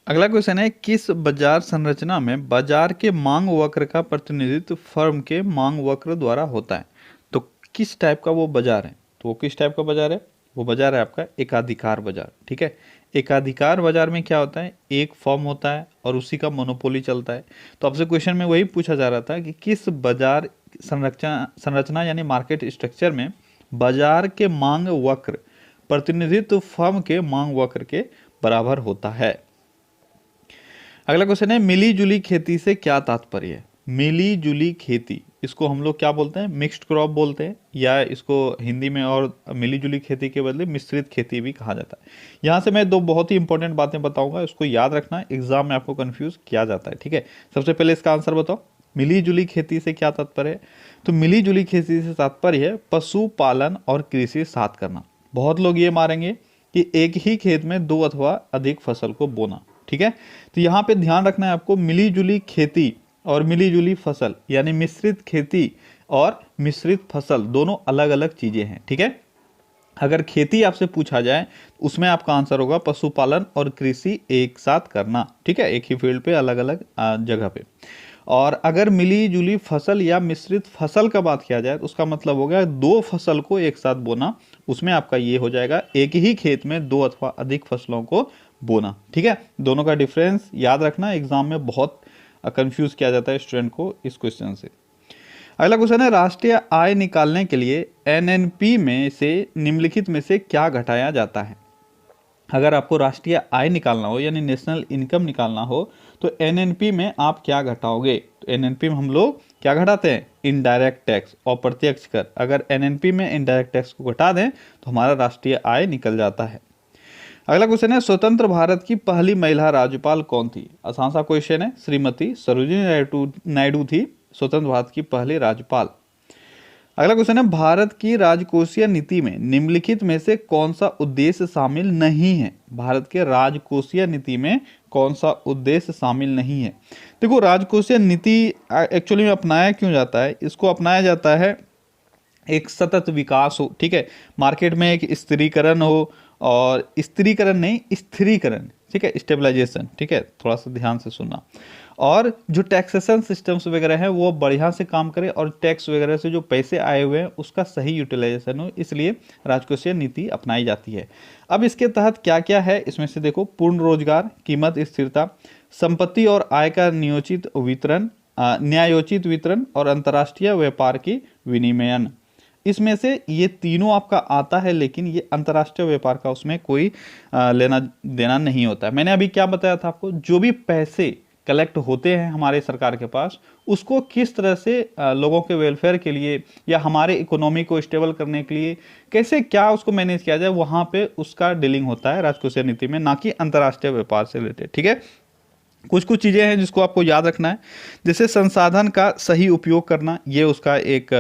अगला क्वेश्चन है, किस बाजार संरचना में बाजार के मांग वक्र का प्रतिनिधित्व फर्म के मांग वक्र द्वारा होता है। तो किस टाइप का वो बाजार है, तो वो किस टाइप का बाजार है, वो बाजार है आपका एकाधिकार बाजार, ठीक है। एकाधिकार बाजार में क्या होता है, एक फर्म होता है और उसी का मोनोपोली चलता है। तो आपसे क्वेश्चन में वही पूछा जा रहा था कि किस बाजार संरचना यानी मार्केट स्ट्रक्चर में बाजार के मांग वक्र प्रतिनिधित्व फर्म के मांग वक्र के बराबर होता है। अगला क्वेश्चन है, मिली जुली खेती से क्या तात्पर्य है। मिली जुली खेती, इसको हम लोग क्या बोलते हैं, मिक्स्ड क्रॉप बोलते हैं, या इसको हिंदी में और मिली जुली खेती के बदले मिश्रित खेती भी कहा जाता है। यहाँ से मैं दो बहुत ही इंपॉर्टेंट बातें बताऊंगा, इसको याद रखना, एग्जाम में आपको कंफ्यूज किया जाता है, ठीक है। सबसे पहले इसका आंसर बताओ, मिली जुली खेती से क्या तात्पर्य है। तो मिली जुली खेती से तात्पर्य है पशुपालन और कृषि साथ करना। बहुत लोग ये मारेंगे कि एक ही खेत में दो अथवा अधिक फसल को बोना, ठीक है। तो यहाँ पे ध्यान रखना है आपको, मिली जुली खेती और मिली जुली फसल यानी मिश्रित खेती और मिश्रित फसल दोनों अलग अलग चीजें हैं, ठीक है। अगर खेती आपसे पूछा जाए उसमें आपका आंसर होगा पशुपालन और कृषि एक साथ करना, ठीक है, एक ही फील्ड पे अलग अलग जगह पे। और अगर मिली जुली फसल या मिश्रित फसल का बात किया जाए तो उसका मतलब हो गया दो फसल को एक साथ बोना, उसमें आपका ये हो जाएगा एक ही खेत में दो अथवा अधिक फसलों को बोना, ठीक है। दोनों का डिफरेंस याद रखना, एग्जाम में बहुत कंफ्यूज किया जाता है स्टूडेंट को इस क्वेश्चन से। अगला क्वेश्चन है, राष्ट्रीय आय निकालने के लिए एनएनपी में से निम्नलिखित में से क्या घटाया जाता है। अगर आपको राष्ट्रीय आय निकालना हो यानी नेशनल इनकम निकालना हो तो एनएनपी में आप क्या घटाओगे। तो एनएनपी में हम लोग क्या घटाते हैं, इनडायरेक्ट टैक्स, अप्रत्यक्ष कर। अगर एनएनपी में इनडायरेक्ट टैक्स को घटा दें तो हमारा राष्ट्रीय आय निकल जाता है। अगला क्वेश्चन है, स्वतंत्र भारत की पहली महिला राज्यपाल कौन थी। आसान सा क्वेश्चन है, श्रीमती सरोजिनी नायडू थी स्वतंत्र भारत की पहली राज्यपाल। अगला क्वेश्चन है, भारत की राजकोषीय नीति में निम्नलिखित में से कौन सा उद्देश्य शामिल नहीं है। भारत के राजकोषीय नीति में कौन सा उद्देश्य शामिल नहीं है। देखो राजकोषीय नीति एक्चुअली में अपनाया क्यों जाता है, इसको अपनाया जाता है एक सतत विकास हो, ठीक है, मार्केट में एक स्थिरीकरण हो, और स्थिरीकरण नहीं स्थिरीकरण, ठीक है, स्टेबलाइजेशन, ठीक है, थोड़ा सा ध्यान से सुनना, और जो टैक्सेशन सिस्टम्स वगैरह है वो बढ़िया से काम करे और टैक्स वगैरह से जो पैसे आए हुए हैं उसका सही यूटिलाइजेशन हो, इसलिए राजकोषीय नीति अपनाई जाती है। अब इसके तहत क्या क्या है इसमें से देखो, पूर्ण रोजगार, कीमत स्थिरता, संपत्ति और आय का नियोजित वितरण, न्यायोचित वितरण और अंतर्राष्ट्रीय व्यापार की विनिमयन। इसमें से ये तीनों आपका आता है, लेकिन ये अंतर्राष्ट्रीय व्यापार का उसमें कोई लेना देना नहीं होता है। मैंने अभी क्या बताया था आपको, जो भी पैसे कलेक्ट होते हैं हमारे सरकार के पास उसको किस तरह से लोगों के वेलफेयर के लिए या हमारे इकोनॉमी को स्टेबल करने के लिए कैसे क्या उसको मैनेज किया जाए, वहाँ पे उसका डीलिंग होता है राजकोषीय नीति में, ना कि अंतर्राष्ट्रीय व्यापार से रिलेटेड। ठीक है, कुछ कुछ चीज़ें हैं जिसको आपको याद रखना है, जैसे संसाधन का सही उपयोग करना, ये उसका एक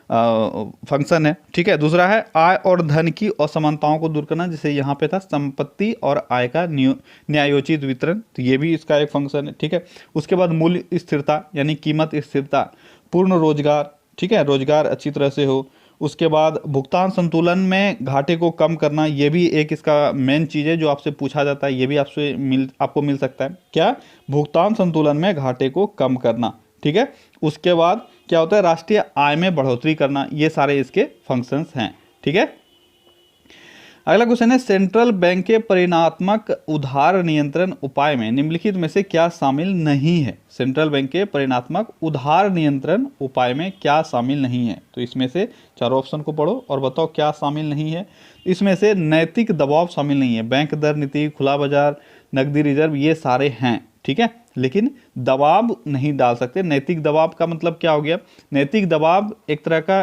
फंक्शन है। ठीक है, दूसरा है आय और धन की असमानताओं को दूर करना, जैसे यहाँ पे था संपत्ति और आय का न्यायोचित वितरण, तो ये भी इसका एक फंक्शन है। ठीक है, उसके बाद मूल्य स्थिरता यानी कीमत स्थिरता, पूर्ण रोजगार, ठीक है, रोजगार अच्छी तरह से हो, उसके बाद भुगतान संतुलन में घाटे को कम करना, ये भी एक इसका मेन चीज़ है जो आपसे पूछा जाता है, ये भी आपको मिल सकता है। क्या, भुगतान संतुलन में घाटे को कम करना। ठीक है, उसके बाद क्या होता है, राष्ट्रीय आय में बढ़ोतरी करना, ये सारे इसके फंक्शंस हैं। ठीक है, अगला क्वेश्चन है, सेंट्रल बैंक के परिणात्मक उधार नियंत्रण उपाय में निम्नलिखित में से क्या शामिल नहीं है। सेंट्रल बैंक के परिणात्मक उधार नियंत्रण उपाय में क्या शामिल नहीं है, तो इसमें से चारों ऑप्शन को पढ़ो और बताओ क्या शामिल नहीं है। इसमें से नैतिक दबाव शामिल नहीं है, बैंक दर नीति, खुला बाजार, नकदी रिजर्व, ये सारे हैं। ठीक है, लेकिन दबाव नहीं डाल सकते। नैतिक दबाव का मतलब क्या हो गया, नैतिक दबाव एक तरह का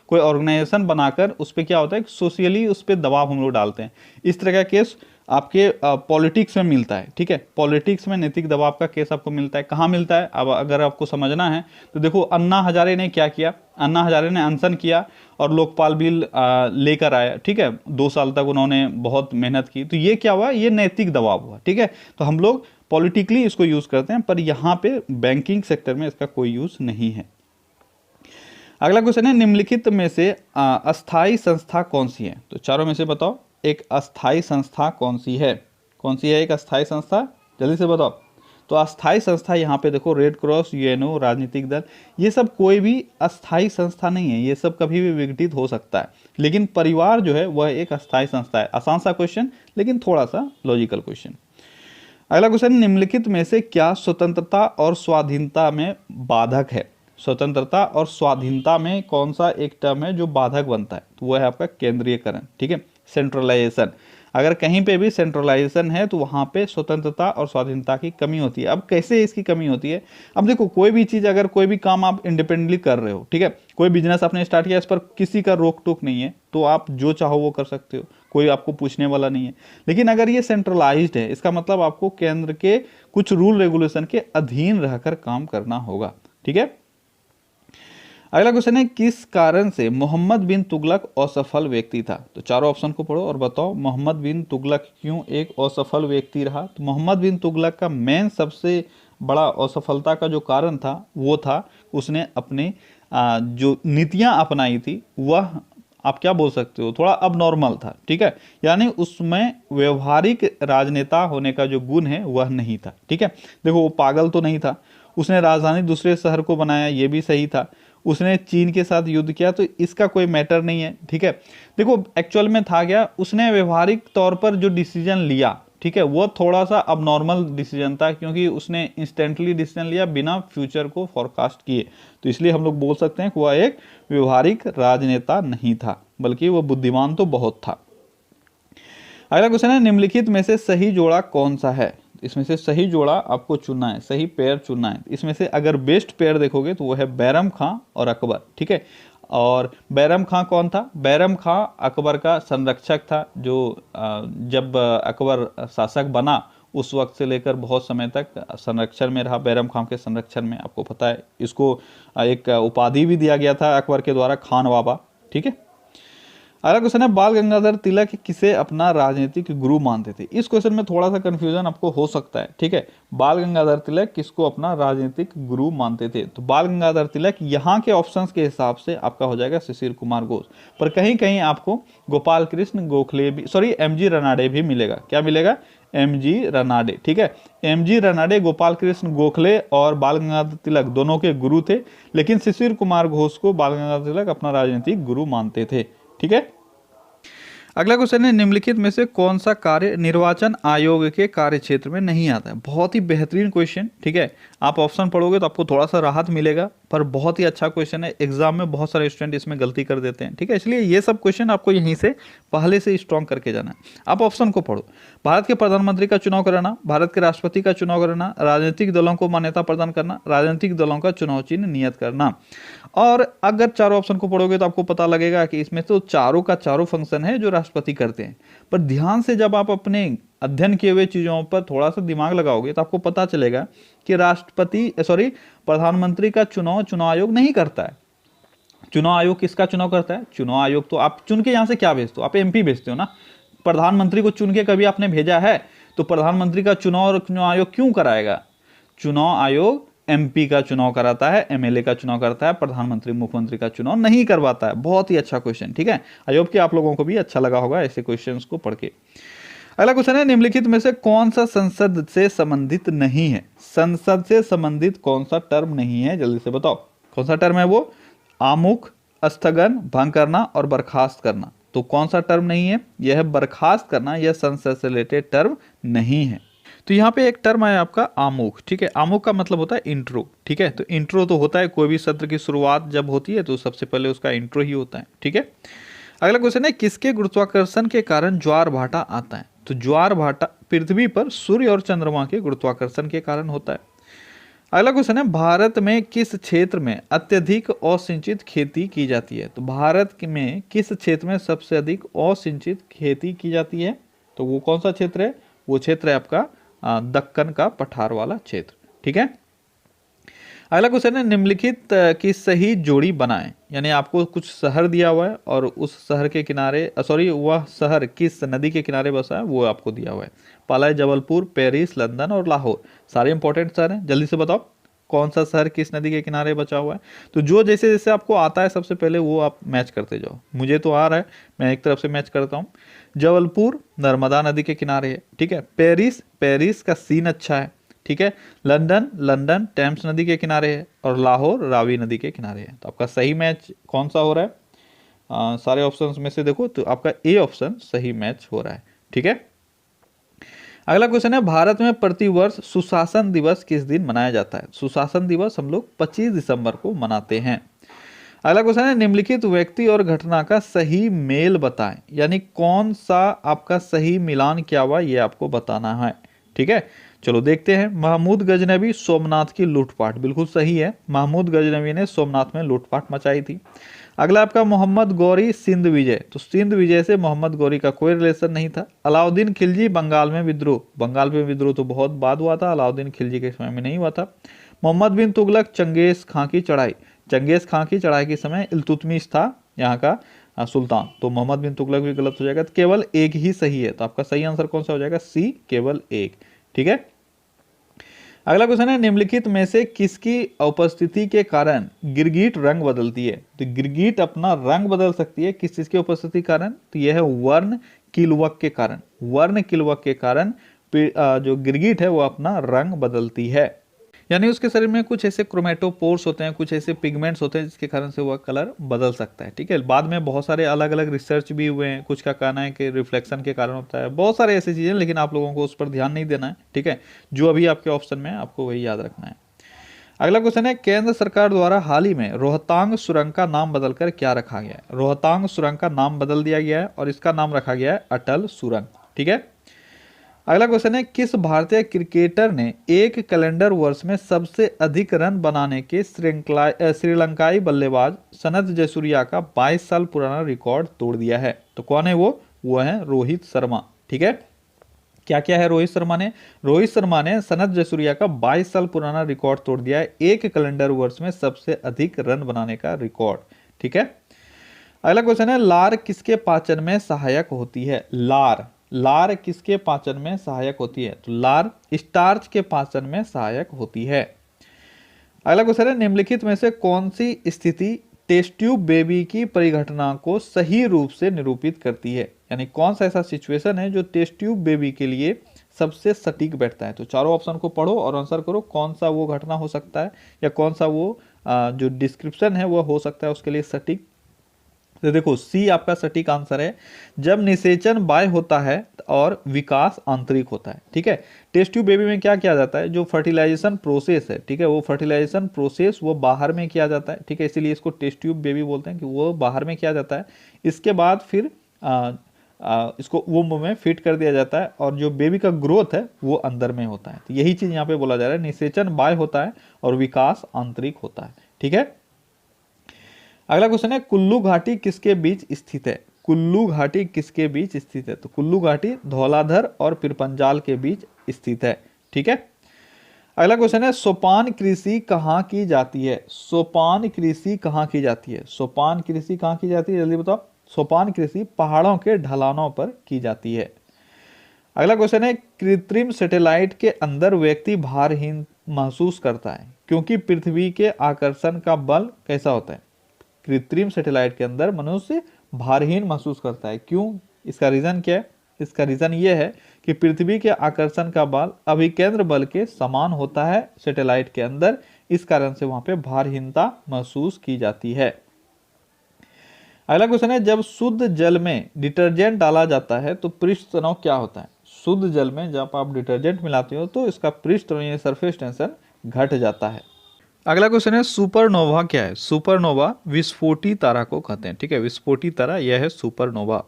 कोई ऑर्गेनाइजेशन बनाकर उस पर क्या होता है, सोशली उस पर दबाव हम लोग डालते हैं। इस तरह का केस आपके पॉलिटिक्स में मिलता है। ठीक है, पॉलिटिक्स में नैतिक दबाव का केस आपको मिलता है। कहाँ मिलता है, अब अगर आपको समझना है तो देखो, अन्ना हजारे ने क्या किया, अन्ना हजारे ने अनशन किया और लोकपाल बिल लेकर आया। ठीक है, 2 साल तक उन्होंने बहुत मेहनत की, तो ये क्या हुआ, ये नैतिक दबाव हुआ। ठीक है, तो हम लोग पॉलिटिकली इसको यूज करते हैं, पर यहाँ पे बैंकिंग सेक्टर में इसका कोई यूज नहीं है। अगला क्वेश्चन है, निम्नलिखित में से अस्थाई संस्था कौन सी है, तो चारों में से बताओ एक अस्थाई संस्था कौन सी है, कौन सी है एक अस्थाई संस्था, जल्दी से बताओ। तो अस्थाई संस्था यहाँ पे देखो, रेड क्रॉस, यूएनओ, राजनीतिक दल, ये सब कोई भी अस्थाई संस्था नहीं है, ये सब कभी भी विघटित हो सकता है, लेकिन परिवार जो है वह एक अस्थाई संस्था है। आसान सा क्वेश्चन लेकिन थोड़ा सा लॉजिकल क्वेश्चन। अगला क्वेश्चन, निम्नलिखित में से क्या स्वतंत्रता और स्वाधीनता में बाधक है। स्वतंत्रता और स्वाधीनता में कौन सा एक टर्म है जो बाधक बनता है, तो वह है आपका केंद्रीयकरण। ठीक है, सेंट्रलाइजेशन, अगर कहीं पे भी सेंट्रलाइजेशन है तो वहाँ पे स्वतंत्रता और स्वाधीनता की कमी होती है। अब कैसे इसकी कमी होती है, अब देखो कोई भी चीज़, अगर कोई भी काम आप इंडिपेंडेंटली कर रहे हो, ठीक है, कोई बिजनेस आपने स्टार्ट किया, इस पर किसी का रोक टोक नहीं है, तो आप जो चाहो वो कर सकते हो, कोई आपको पूछने वाला नहीं है। लेकिन अगर ये सेंट्रलाइज्ड है, इसका मतलब आपको केंद्र के कुछ रूल रेगुलेशन के अधीन रहकर काम करना होगा। ठीक है, अगला क्वेश्चन है, किस कारण से मोहम्मद बिन तुगलक असफल व्यक्ति था, तो चारों ऑप्शन को पढ़ो और बताओ मोहम्मद बिन तुगलक क्यों एक असफल व्यक्ति रहा। तो मोहम्मद बिन तुगलक का मेन सबसे बड़ा असफलता का जो कारण था वो था उसने अपने जो नीतियां अपनाई थी वह आप क्या बोल सकते हो, थोड़ा अब नॉर्मल था। ठीक है, यानी उसमें व्यवहारिक राजनेता होने का जो गुण है वह नहीं था। ठीक है, देखो वो पागल तो नहीं था, उसने राजधानी दूसरे शहर को बनाया, ये भी सही था, उसने चीन के साथ युद्ध किया, तो इसका कोई मैटर नहीं है। ठीक है, देखो एक्चुअल में था क्या, उसने व्यवहारिक तौर पर जो डिसीजन लिया, ठीक है, वो थोड़ा सा अब नॉर्मल डिसीजन था, क्योंकि उसने इंस्टेंटली डिसीजन लिया बिना फ्यूचर को फोरकास्ट किए। तो इसलिए हम लोग बोल सकते हैं कि वह एक व्यवहारिक राजनेता नहीं था, बल्कि वह बुद्धिमान तो बहुत था। अगला क्वेश्चन है, निम्नलिखित में से सही जोड़ा कौन सा है? इसमें से सही जोड़ा आपको चुनना है, सही पेयर चुनना है। इसमें से अगर बेस्ट पेयर देखोगे तो वो है बैरम खां और अकबर, ठीक है। और बैरम खां कौन था? बैरम खां अकबर का संरक्षक था, जो जब अकबर शासक बना उस वक्त से लेकर बहुत समय तक संरक्षण में रहा। बैरम खां के संरक्षण में, आपको पता है, इसको एक उपाधि भी दिया गया था अकबर के द्वारा, खान बाबा, ठीक है। अगला क्वेश्चन है, बाल गंगाधर तिलक किसे अपना राजनीतिक गुरु मानते थे? इस क्वेश्चन में थोड़ा सा कंफ्यूजन आपको हो सकता है, ठीक है। बाल गंगाधर तिलक किसको अपना राजनीतिक गुरु मानते थे? तो बाल गंगाधर तिलक यहाँ के ऑप्शंस के हिसाब से आपका हो जाएगा शिशिर कुमार घोष, पर कहीं कहीं आपको गोपाल कृष्ण गोखले भी, सॉरी एमजी रनाडे भी मिलेगा। क्या मिलेगा? एमजी रनाडे, ठीक है। एमजी रनाडे गोपाल कृष्ण गोखले और बाल गंगाधर तिलक दोनों के गुरु थे, लेकिन शिशिर कुमार घोष को बाल गंगाधर तिलक अपना राजनीतिक गुरु मानते थे, ठीक है। अगला क्वेश्चन है, निम्नलिखित में से कौन सा कार्य निर्वाचन आयोग के कार्य क्षेत्र में नहीं आता है? बहुत ही बेहतरीन क्वेश्चन, ठीक है। आप ऑप्शन पढ़ोगे तो आपको थोड़ा सा राहत मिलेगा, पर बहुत ही अच्छा क्वेश्चन है। एग्जाम में बहुत सारे स्टूडेंट इसमें गलती कर देते हैं, ठीक है। इसलिए ये सब क्वेश्चन आपको यहीं से पहले से स्ट्रॉन्ग करके जाना है। आप ऑप्शन को पढ़ो। भारत के प्रधानमंत्री का चुनाव कराना, भारत के राष्ट्रपति का चुनाव कराना, राजनीतिक दलों को मान्यता प्रदान करना, राजनीतिक दलों का चुनाव चिन्ह नियत करना। और अगर चारों ऑप्शन को पढ़ोगे तो आपको पता लगेगा कि इसमें तो चारों का चारों फंक्शन है जो राष्ट्रपति करते हैं। पर ध्यान से जब आप अपने अध्ययन किए हुए चीजों पर थोड़ा सा दिमाग लगाओगे तो आपको पता चलेगा कि प्रधानमंत्री का चुनाव आयोग नहीं करता है। चुनाव आयोग किसका चुनाव करता है? चुनाव आयोग तो आप चुन के यहां से क्या भेजते हो? आप एमपी भेजते हो ना। प्रधानमंत्री को चुन के कभी आपने भेजा है? तो प्रधानमंत्री का चुनाव आयोग क्यों कराएगा? चुनाव आयोग एमपी का चुनाव कराता है, एमएलए का चुनाव करता है, प्रधानमंत्री मुख्यमंत्री का चुनाव नहीं करवाता है। बहुत ही अच्छा क्वेश्चन, ठीक है। आई होप कि आप लोगों को भी अच्छा लगा होगा ऐसे क्वेश्चंस को पढ़ के। अगला क्वेश्चन है, निम्नलिखित में से कौन सा संसद से संबंधित नहीं है? संसद से संबंधित कौन सा टर्म नहीं है? जल्दी से बताओ कौन सा टर्म है वो? आमुख, स्थगन, भंग करना और बर्खास्त करना। तो कौन सा टर्म नहीं है? यह है बर्खास्त करना। यह संसद से रिलेटेड टर्म नहीं है। तो यहाँ पे एक टर्म है आपका आमुख, ठीक है। आमुख का मतलब होता है इंट्रो, ठीक है। तो इंट्रो तो होता है, कोई भी सत्र की शुरुआत जब होती है तो सबसे पहले उसका इंट्रो ही होता है, ठीक है। अगला क्वेश्चन है, किसके गुरुत्वाकर्षण के कारण ज्वार भाटा आता है? तो ज्वार भाटा पृथ्वी पर सूर्य और चंद्रमा के गुरुत्वाकर्षण के कारण होता है। अगला क्वेश्चन है, भारत में किस क्षेत्र में अत्यधिक असिंचित खेती की जाती है? तो भारत में किस क्षेत्र में सबसे अधिक असिंचित खेती की जाती है? तो वो कौन सा क्षेत्र है? वो क्षेत्र है आपका दक्कन का पठार वाला क्षेत्र, ठीक है। अगला क्वेश्चन है, निम्नलिखित की सही जोड़ी बनाएं। यानी आपको कुछ शहर दिया हुआ है और उस शहर के किनारे, सॉरी, वह शहर किस नदी के किनारे बसा है वो आपको दिया हुआ है। पहला है जबलपुर, पेरिस, लंदन और लाहौर। सारे इंपॉर्टेंट शहर हैं। जल्दी से बताओ कौन सा शहर किस नदी के किनारे बचा हुआ है। तो जो जैसे जैसे आपको आता है सबसे पहले वो आप मैच करते जाओ। मुझे तो आ रहा है, मैं एक तरफ से मैच करता हूँ। जबलपुर नर्मदा नदी के किनारे है, ठीक है। पेरिस, पेरिस का सीन अच्छा है, ठीक है। लंदन, लंदन टेम्स नदी के किनारे है। और लाहौर रावी नदी के किनारे है। तो आपका सही मैच कौन सा हो रहा है? सारे ऑप्शंस में से देखो तो आपका ए ऑप्शन सही मैच हो रहा है, ठीक है। अगला क्वेश्चन है, भारत में प्रतिवर्ष सुशासन दिवस किस दिन मनाया जाता है? सुशासन दिवस हम लोग 25 दिसंबर को मनाते हैं। अगला क्वेश्चन है, निम्नलिखित व्यक्ति और घटना का सही मेल बताएं। यानी कौन सा आपका सही मिलान क्या हुआ ये आपको बताना है, ठीक है। चलो देखते हैं। महमूद गजनबी सोमनाथ की लूटपाट, बिल्कुल सही है। महमूद गजनबी ने सोमनाथ में लूटपाट मचाई थी। अगला आपका मोहम्मद गौरी सिंध विजय। तो सिंध विजय से मोहम्मद गौरी का कोई रिलेशन नहीं था। अलाउद्दीन खिलजी बंगाल में विद्रोह। बंगाल में विद्रोह तो बहुत बाद हुआ था, अलाउद्दीन खिलजी के समय में नहीं हुआ था। मोहम्मद बिन तुगलक चंगेज खां की चढ़ाई। चंगेज खां की चढ़ाई के समय इल्तुतमिश था यहाँ का सुल्तान। तो मोहम्मद बिन तुगलक भी गलत हो जाएगा। तो केवल एक ही सही है। तो आपका सही आंसर कौन सा हो जाएगा? सी, केवल एक, ठीक है। अगला क्वेश्चन है, निम्नलिखित में से किसकी उपस्थिति के कारण गिरगिट रंग बदलती है? तो गिरगिट अपना रंग बदल सकती है किस चीज की उपस्थिति के कारण? तो यह है वर्ण किलवक के कारण। वर्ण किलवक के कारण जो गिरगिट है वो अपना रंग बदलती है। यानी उसके शरीर में कुछ ऐसे क्रोमेटोपोर्स होते हैं, कुछ ऐसे पिगमेंट्स होते हैं जिसके कारण से वह कलर बदल सकता है। ठीक है, बाद में बहुत सारे अलग अलग रिसर्च भी हुए हैं, कुछ का कहना है कि रिफ्लेक्शन के कारण होता है, बहुत सारे ऐसी चीज़ें, लेकिन आप लोगों को उस पर ध्यान नहीं देना है। ठीक है, जो अभी आपके ऑप्शन में है आपको वही याद रखना है। अगला क्वेश्चन है, केंद्र सरकार द्वारा हाल ही में रोहतांग सुरंग का नाम बदलकर क्या रखा गया है? रोहतांग सुरंग का नाम बदल दिया गया है और इसका नाम रखा गया है अटल सुरंग। ठीक है, अगला क्वेश्चन है, किस भारतीय क्रिकेटर ने एक कैलेंडर वर्ष में सबसे अधिक रन बनाने के श्रीलंकाई बल्लेबाज सनत जयसूर्या का 22 साल पुराना रिकॉर्ड तोड़ दिया है? तो कौन है वो है रोहित शर्मा। ठीक है, क्या क्या है रोहित शर्मा ने? रोहित शर्मा ने सनत जयसूर्या का 22 साल पुराना रिकॉर्ड तोड़ दिया है, एक कैलेंडर वर्ष में सबसे अधिक रन बनाने का रिकॉर्ड। ठीक है, अगला क्वेश्चन है, लार किसके पाचन में सहायक होती है? लार किसके पाचन में सहायक होती है? तो लार स्टार्च के पाचन में सहायक होती है। अगला क्वेश्चन है, निम्नलिखित में से कौन सी स्थिति टेस्ट ट्यूब बेबी की परिघटना को सही रूप से निरूपित करती है? यानी कौन सा ऐसा सिचुएशन है जो टेस्ट ट्यूब बेबी के लिए सबसे सटीक बैठता है? तो चारों ऑप्शन को पढ़ो और आंसर करो कौन सा वो घटना हो सकता है या कौन सा वो जो डिस्क्रिप्शन है वो हो सकता है उसके लिए सटीक। तो देखो सी आपका सटीक आंसर है, जब निषेचन बाह्य होता है और विकास आंतरिक होता है। ठीक है, टेस्ट ट्यूब बेबी में क्या किया जाता है, जो फर्टिलाइजेशन प्रोसेस है, ठीक है, वो फर्टिलाइजेशन प्रोसेस वो बाहर में किया जाता है। ठीक है, इसीलिए इसको टेस्ट ट्यूब बेबी बोलते हैं कि वो बाहर में किया जाता है, इसके बाद फिर इसको वुम्ब में फिट कर दिया जाता है और जो बेबी का ग्रोथ है वो अंदर में होता है। तो यही चीज यहाँ पे बोला जा रहा है, निषेचन बाह्य होता है और विकास आंतरिक होता है। ठीक है, अगला क्वेश्चन है, कुल्लू घाटी किसके बीच स्थित है? कुल्लू घाटी किसके बीच स्थित है? तो कुल्लू घाटी धौलाधर और पिरपंजाल के बीच स्थित है। ठीक है, अगला क्वेश्चन है, सोपान कृषि कहाँ की जाती है? सोपान कृषि कहाँ की जाती है? सोपान कृषि कहाँ की जाती है, जल्दी बताओ। सोपान कृषि पहाड़ों के ढलानों पर की जाती है। अगला क्वेश्चन है, कृत्रिम सैटेलाइट के अंदर व्यक्ति भारहीन महसूस करता है क्योंकि पृथ्वी के आकर्षण का बल कैसा होता है? कृत्रिम सैटेलाइट के अंदर मनुष्य भारहीन महसूस करता है, क्यों? इसका रीजन क्या है? इसका रीजन ये है कि पृथ्वी के आकर्षण का बल अभिकेंद्र बल के समान होता है सैटेलाइट के अंदर, इस कारण से वहां पे भारहीनता महसूस की जाती है। अगला क्वेश्चन है, जब शुद्ध जल में डिटर्जेंट डाला जाता है तो पृष्ठ तनाव क्या होता है? शुद्ध जल में जब आप डिटर्जेंट मिलाते हो तो इसका पृष्ठ तनाव सरफेस टेंशन घट जाता है। अगला क्वेश्चन है, सुपरनोवा क्या है? सुपरनोवा विस्फोटी तारा को कहते हैं। ठीक है, विस्फोटी तारा यह है सुपरनोवा।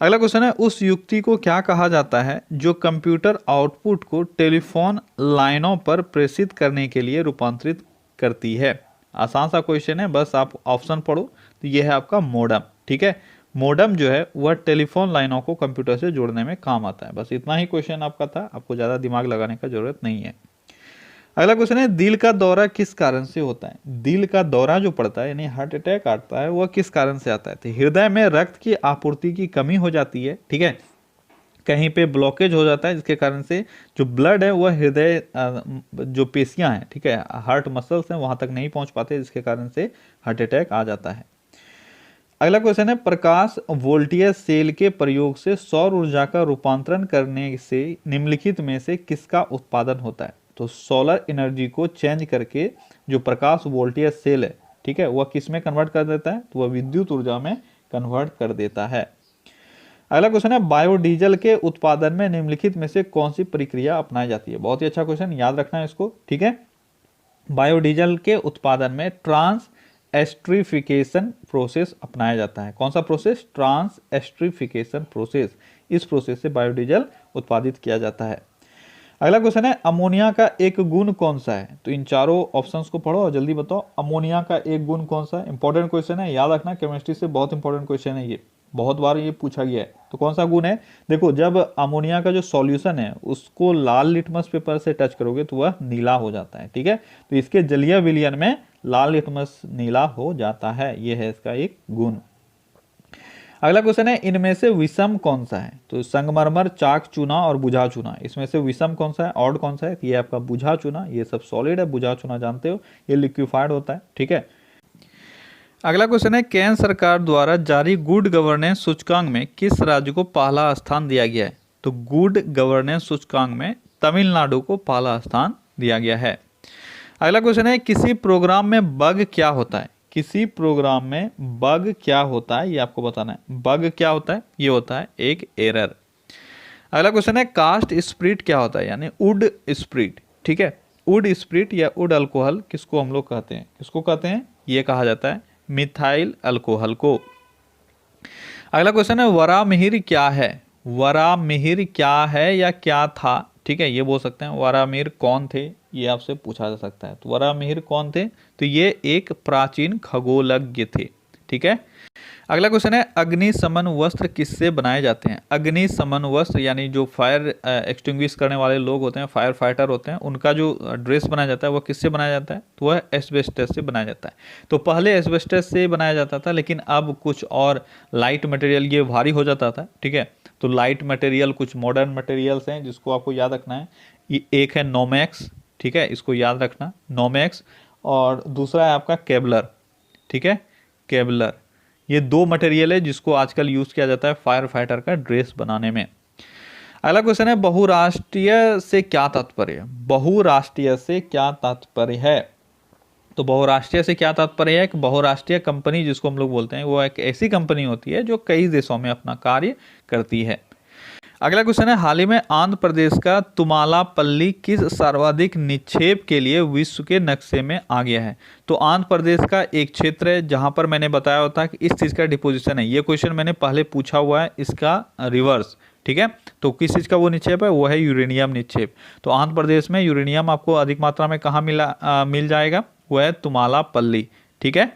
अगला क्वेश्चन है, उस युक्ति को क्या कहा जाता है जो कंप्यूटर आउटपुट को टेलीफोन लाइनों पर प्रेषित करने के लिए रूपांतरित करती है? आसान सा क्वेश्चन है, बस आप ऑप्शन पढ़ो। तो यह है आपका मोडम। ठीक है, मोडम जो है वह टेलीफोन लाइनों को कंप्यूटर से जोड़ने में काम आता है। बस इतना ही क्वेश्चन आपका था, आपको ज़्यादा दिमाग लगाने का जरूरत नहीं है। अगला क्वेश्चन है, दिल का दौरा किस कारण से होता है? दिल का दौरा जो पड़ता है यानी हार्ट अटैक आता है वह किस कारण से आता है? तो हृदय में रक्त की आपूर्ति की कमी हो जाती है। ठीक है, कहीं पे ब्लॉकेज हो जाता है जिसके कारण से जो ब्लड है वह हृदय जो पेशियां हैं, ठीक है, हार्ट मसल्स हैं वहां तक नहीं पहुंच पाते, जिसके कारण से हार्ट अटैक आ जाता है। अगला क्वेश्चन है, प्रकाश वोल्टेज सेल के प्रयोग से सौर ऊर्जा का रूपांतरण करने से निम्नलिखित में से किसका उत्पादन होता है? तो सोलर एनर्जी को चेंज करके जो प्रकाश वोल्टेज सेल है, ठीक है, वह किस में कन्वर्ट कर देता है? तो वह विद्युत ऊर्जा में कन्वर्ट कर देता है। अगला क्वेश्चन है, बायोडीजल के उत्पादन में निम्नलिखित में से कौन सी प्रक्रिया अपनाई जाती है? बहुत ही अच्छा क्वेश्चन, याद रखना है इसको। ठीक है, बायोडीजल के उत्पादन में ट्रांस एस्ट्रिफिकेशन प्रोसेस अपनाया जाता है। कौन सा प्रोसेस? Transesterification process. इस प्रोसेस से बायोडीजल उत्पादित किया जाता है। अगला क्वेश्चन है, अमोनिया का एक गुण कौन सा है? तो इन चारों ऑप्शंस को पढ़ो और जल्दी बताओ, अमोनिया का एक गुण कौन सा है? इंपॉर्टेंट क्वेश्चन है, याद रखना, केमिस्ट्री से बहुत इंपॉर्टेंट क्वेश्चन है, ये बहुत बार ये पूछा गया है। तो कौन सा गुण है? देखो, जब अमोनिया का जो सॉल्यूशन है उसको लाल लिटमस पेपर से टच करोगे तो वह नीला हो जाता है। ठीक है, तो इसके जलीय विलयन में लाल लिटमस नीला हो जाता है, यह है इसका एक गुण। अगला क्वेश्चन है, इनमें से विषम कौन सा है? तो संगमरमर, चाक चूना और बुझा चूना, इसमें से विषम कौन सा है, ऑड कौन सा है? ये आपका बुझा चूना। ये सब सॉलिड है, बुझा चूना जानते हो, ये लिक्विफाइड होता है। ठीक है, अगला क्वेश्चन है, केंद्र सरकार द्वारा जारी गुड गवर्नेंस सूचकांक में किस राज्य को पहला स्थान दिया गया है? तो गुड गवर्नेंस सूचकांक में तमिलनाडु को पहला स्थान दिया गया है। अगला क्वेश्चन है किसी प्रोग्राम में बग क्या होता है, किसी प्रोग्राम में बग क्या होता है ये आपको बताना है। बग क्या होता है, ये होता है एक एरर। अगला क्वेश्चन है कास्ट स्प्रिट क्या होता है, यानी वुड स्प्रिट, ठीक है। वुड स्प्रिट या वुड अल्कोहल किसको हम लोग कहते हैं, किसको कहते हैं, ये कहा जाता है मिथाइल अल्कोहल को। अगला क्वेश्चन है वरामिहिर क्या है, वरामिहिर क्या है या क्या था, ठीक है, ये बोल सकते हैं वरामिहिर कौन थे, ये आपसे पूछा जा सकता है। तो वरामिहिर कौन थे, तो ये एक प्राचीन खगोलज्ञ थे, ठीक है। अगला क्वेश्चन है अग्निशमन वस्त्र किससे बनाए जाते हैं। अग्निशमन वस्त्र यानी जो फायर एक्सटिंग्विश करने वाले लोग होते हैं, फायर फाइटर होते हैं, उनका जो ड्रेस बनाया जाता है वो किससे बनाया जाता है, तो वह एस्बेस्टस से बनाया जाता है। तो पहले एस्बेस्टस से बनाया जाता था, लेकिन अब कुछ और लाइट मटेरियल, ये भारी हो जाता था, ठीक है। तो लाइट मटेरियल, कुछ मॉडर्न मटेरियल्स हैं जिसको आपको याद रखना है। ये एक है नोमैक्स, ठीक है, इसको याद रखना नोमैक्स, और दूसरा है आपका केबलर, ठीक है, केबलर। ये दो मटेरियल है जिसको आजकल यूज किया जाता है फायर फाइटर का ड्रेस बनाने में। अगला क्वेश्चन है बहुराष्ट्रीय से क्या तात्पर्य है, बहुराष्ट्रीय से क्या तात्पर्य है। तो बहुराष्ट्रीय से क्या तात्पर्य है, कि बहुराष्ट्रीय कंपनी जिसको हम लोग बोलते हैं वो एक ऐसी कंपनी होती है जो कई देशों में अपना कार्य करती है। अगला क्वेश्चन है हाल ही में आंध्र प्रदेश का तुमालापल्ली किस सर्वाधिक निक्षेप के लिए विश्व के नक्शे में आ गया है। तो आंध्र प्रदेश का एक क्षेत्र है जहां पर मैंने बताया होता कि इस चीज़ का डिपोजिशन है। ये क्वेश्चन मैंने पहले पूछा हुआ है, इसका रिवर्स, ठीक है। तो किस चीज़ का वो निक्षेप है, वो है यूरेनियम निक्षेप। तो आंध्र प्रदेश में यूरेनियम आपको अधिक मात्रा में कहाँ मिल जाएगा, वो है तुमालापल्ली, ठीक है।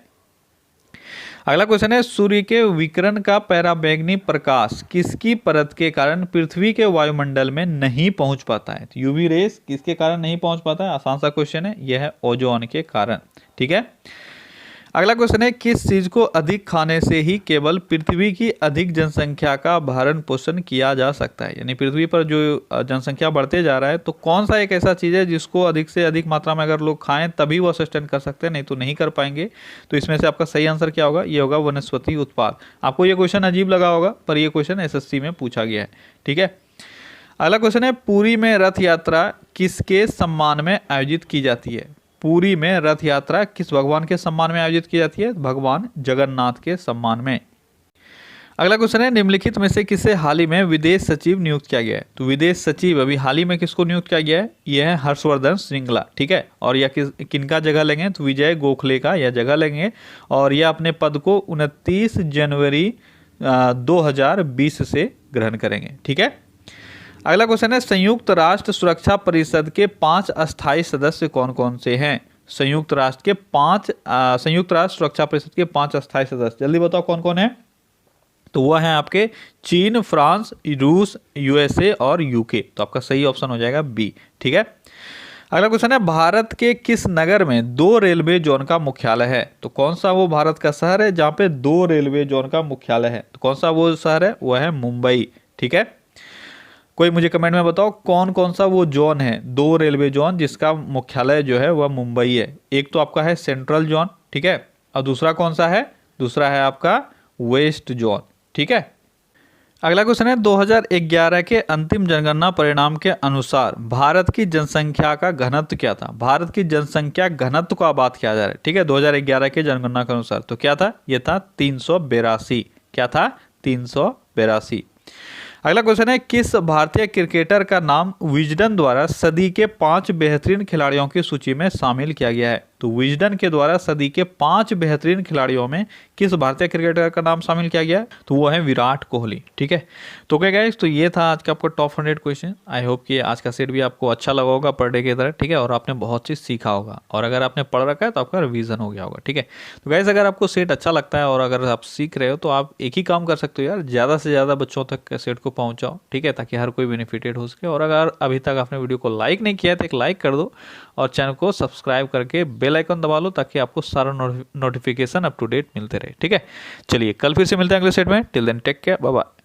अगला क्वेश्चन है सूर्य के विकिरण का पराबैंगनी प्रकाश किसकी परत के कारण पृथ्वी के वायुमंडल में नहीं पहुंच पाता है। तो यूवी रेस किसके कारण नहीं पहुंच पाता है, आसान सा क्वेश्चन है, यह है ओजोन के कारण, ठीक है। अगला क्वेश्चन है किस चीज को अधिक खाने से ही केवल पृथ्वी की अधिक जनसंख्या का भरण पोषण किया जा सकता है। यानी पृथ्वी पर जो जनसंख्या बढ़ते जा रहा है, तो कौन सा एक ऐसा चीज है जिसको अधिक से अधिक मात्रा में अगर लोग खाएं तभी वो सस्टेन कर सकते हैं, नहीं तो नहीं कर पाएंगे। तो इसमें से आपका सही आंसर क्या होगा, ये होगा वनस्पति उत्पाद। आपको ये क्वेश्चन अजीब लगा होगा, पर ये क्वेश्चन एसएससी में पूछा गया है, ठीक है। अगला क्वेश्चन है पुरी में रथ यात्रा किसके सम्मान में आयोजित की जाती है। पुरी में रथ यात्रा किस भगवान के सम्मान में आयोजित की जाती है, भगवान जगन्नाथ के सम्मान में। अगला क्वेश्चन है निम्नलिखित में से किसे हाल ही में विदेश सचिव नियुक्त किया गया है। तो विदेश सचिव अभी हाल ही में किसको नियुक्त किया गया है, यह है हर्षवर्धन श्रृंगला, ठीक है। और यह किनका जगह लेंगे, तो विजय गोखले का यह जगह लेंगे, और यह अपने पद को 29 जनवरी 2020 से ग्रहण करेंगे, ठीक है। अगला क्वेश्चन है संयुक्त राष्ट्र सुरक्षा परिषद के 5 अस्थायी सदस्य कौन कौन से हैं। संयुक्त राष्ट्र सुरक्षा परिषद के 5 अस्थायी सदस्य, जल्दी बताओ कौन कौन है। तो वह है आपके चीन, फ्रांस, रूस, यूएसए और यूके। तो आपका सही ऑप्शन हो जाएगा बी, ठीक है। अगला क्वेश्चन है भारत के किस नगर में 2 रेलवे जोन का मुख्यालय है। तो कौन सा वो भारत का शहर है जहां पे 2 रेलवे जोन का मुख्यालय है, तो कौन सा वो शहर है, वह है मुंबई, ठीक है। कोई मुझे कमेंट में बताओ कौन कौन सा वो जोन है, 2 रेलवे जोन जिसका मुख्यालय जो है वह मुंबई है। एक तो आपका है सेंट्रल जोन, ठीक है, और दूसरा कौन सा है, दूसरा है आपका वेस्ट जोन, ठीक है। अगला क्वेश्चन है 2011 के अंतिम जनगणना परिणाम के अनुसार भारत की जनसंख्या का घनत्व क्या था। भारत की जनसंख्या घनत्व का बात किया जा रहा है, ठीक है, 2011 के जनगणना के अनुसार। तो क्या था, यह था 382, क्या था, 382। अगला क्वेश्चन है किस भारतीय क्रिकेटर का नाम विजडन द्वारा सदी के 5 बेहतरीन खिलाड़ियों की सूची में शामिल किया गया है। तो विजडन के द्वारा सदी के 5 बेहतरीन खिलाड़ियों में किस भारतीय क्रिकेटर का नाम शामिल किया गया है, तो वो है विराट कोहली, ठीक है। तो क्या गाइस, तो ये था आज का आपका टॉप 100 क्वेश्चन। आई होप कि आज का सेट भी आपको अच्छा लगा होगा पर डे की तरह, ठीक है, और आपने बहुत चीज़ सीखा होगा, और अगर आपने पढ़ रखा है तो आपका रिवीजन हो गया होगा, ठीक है। तो गाइस अगर आपको सेट अच्छा लगता है और अगर आप सीख रहे हो तो आप एक ही काम कर सकते हो यार, ज़्यादा से ज़्यादा बच्चों तक सेट को पहुँचाओ, ठीक है, ताकि हर कोई बेनिफिटेड हो सके। और अगर अभी तक आपने वीडियो को लाइक नहीं किया तो एक लाइक कर दो, और चैनल को सब्सक्राइब करके बेल आइकन दबा लो ताकि आपको सारा नोटिफिकेशन अप टू डेट मिलते रहे, ठीक है। चलिए कल फिर से मिलते हैं अगले सेट में, till then take care, bye bye.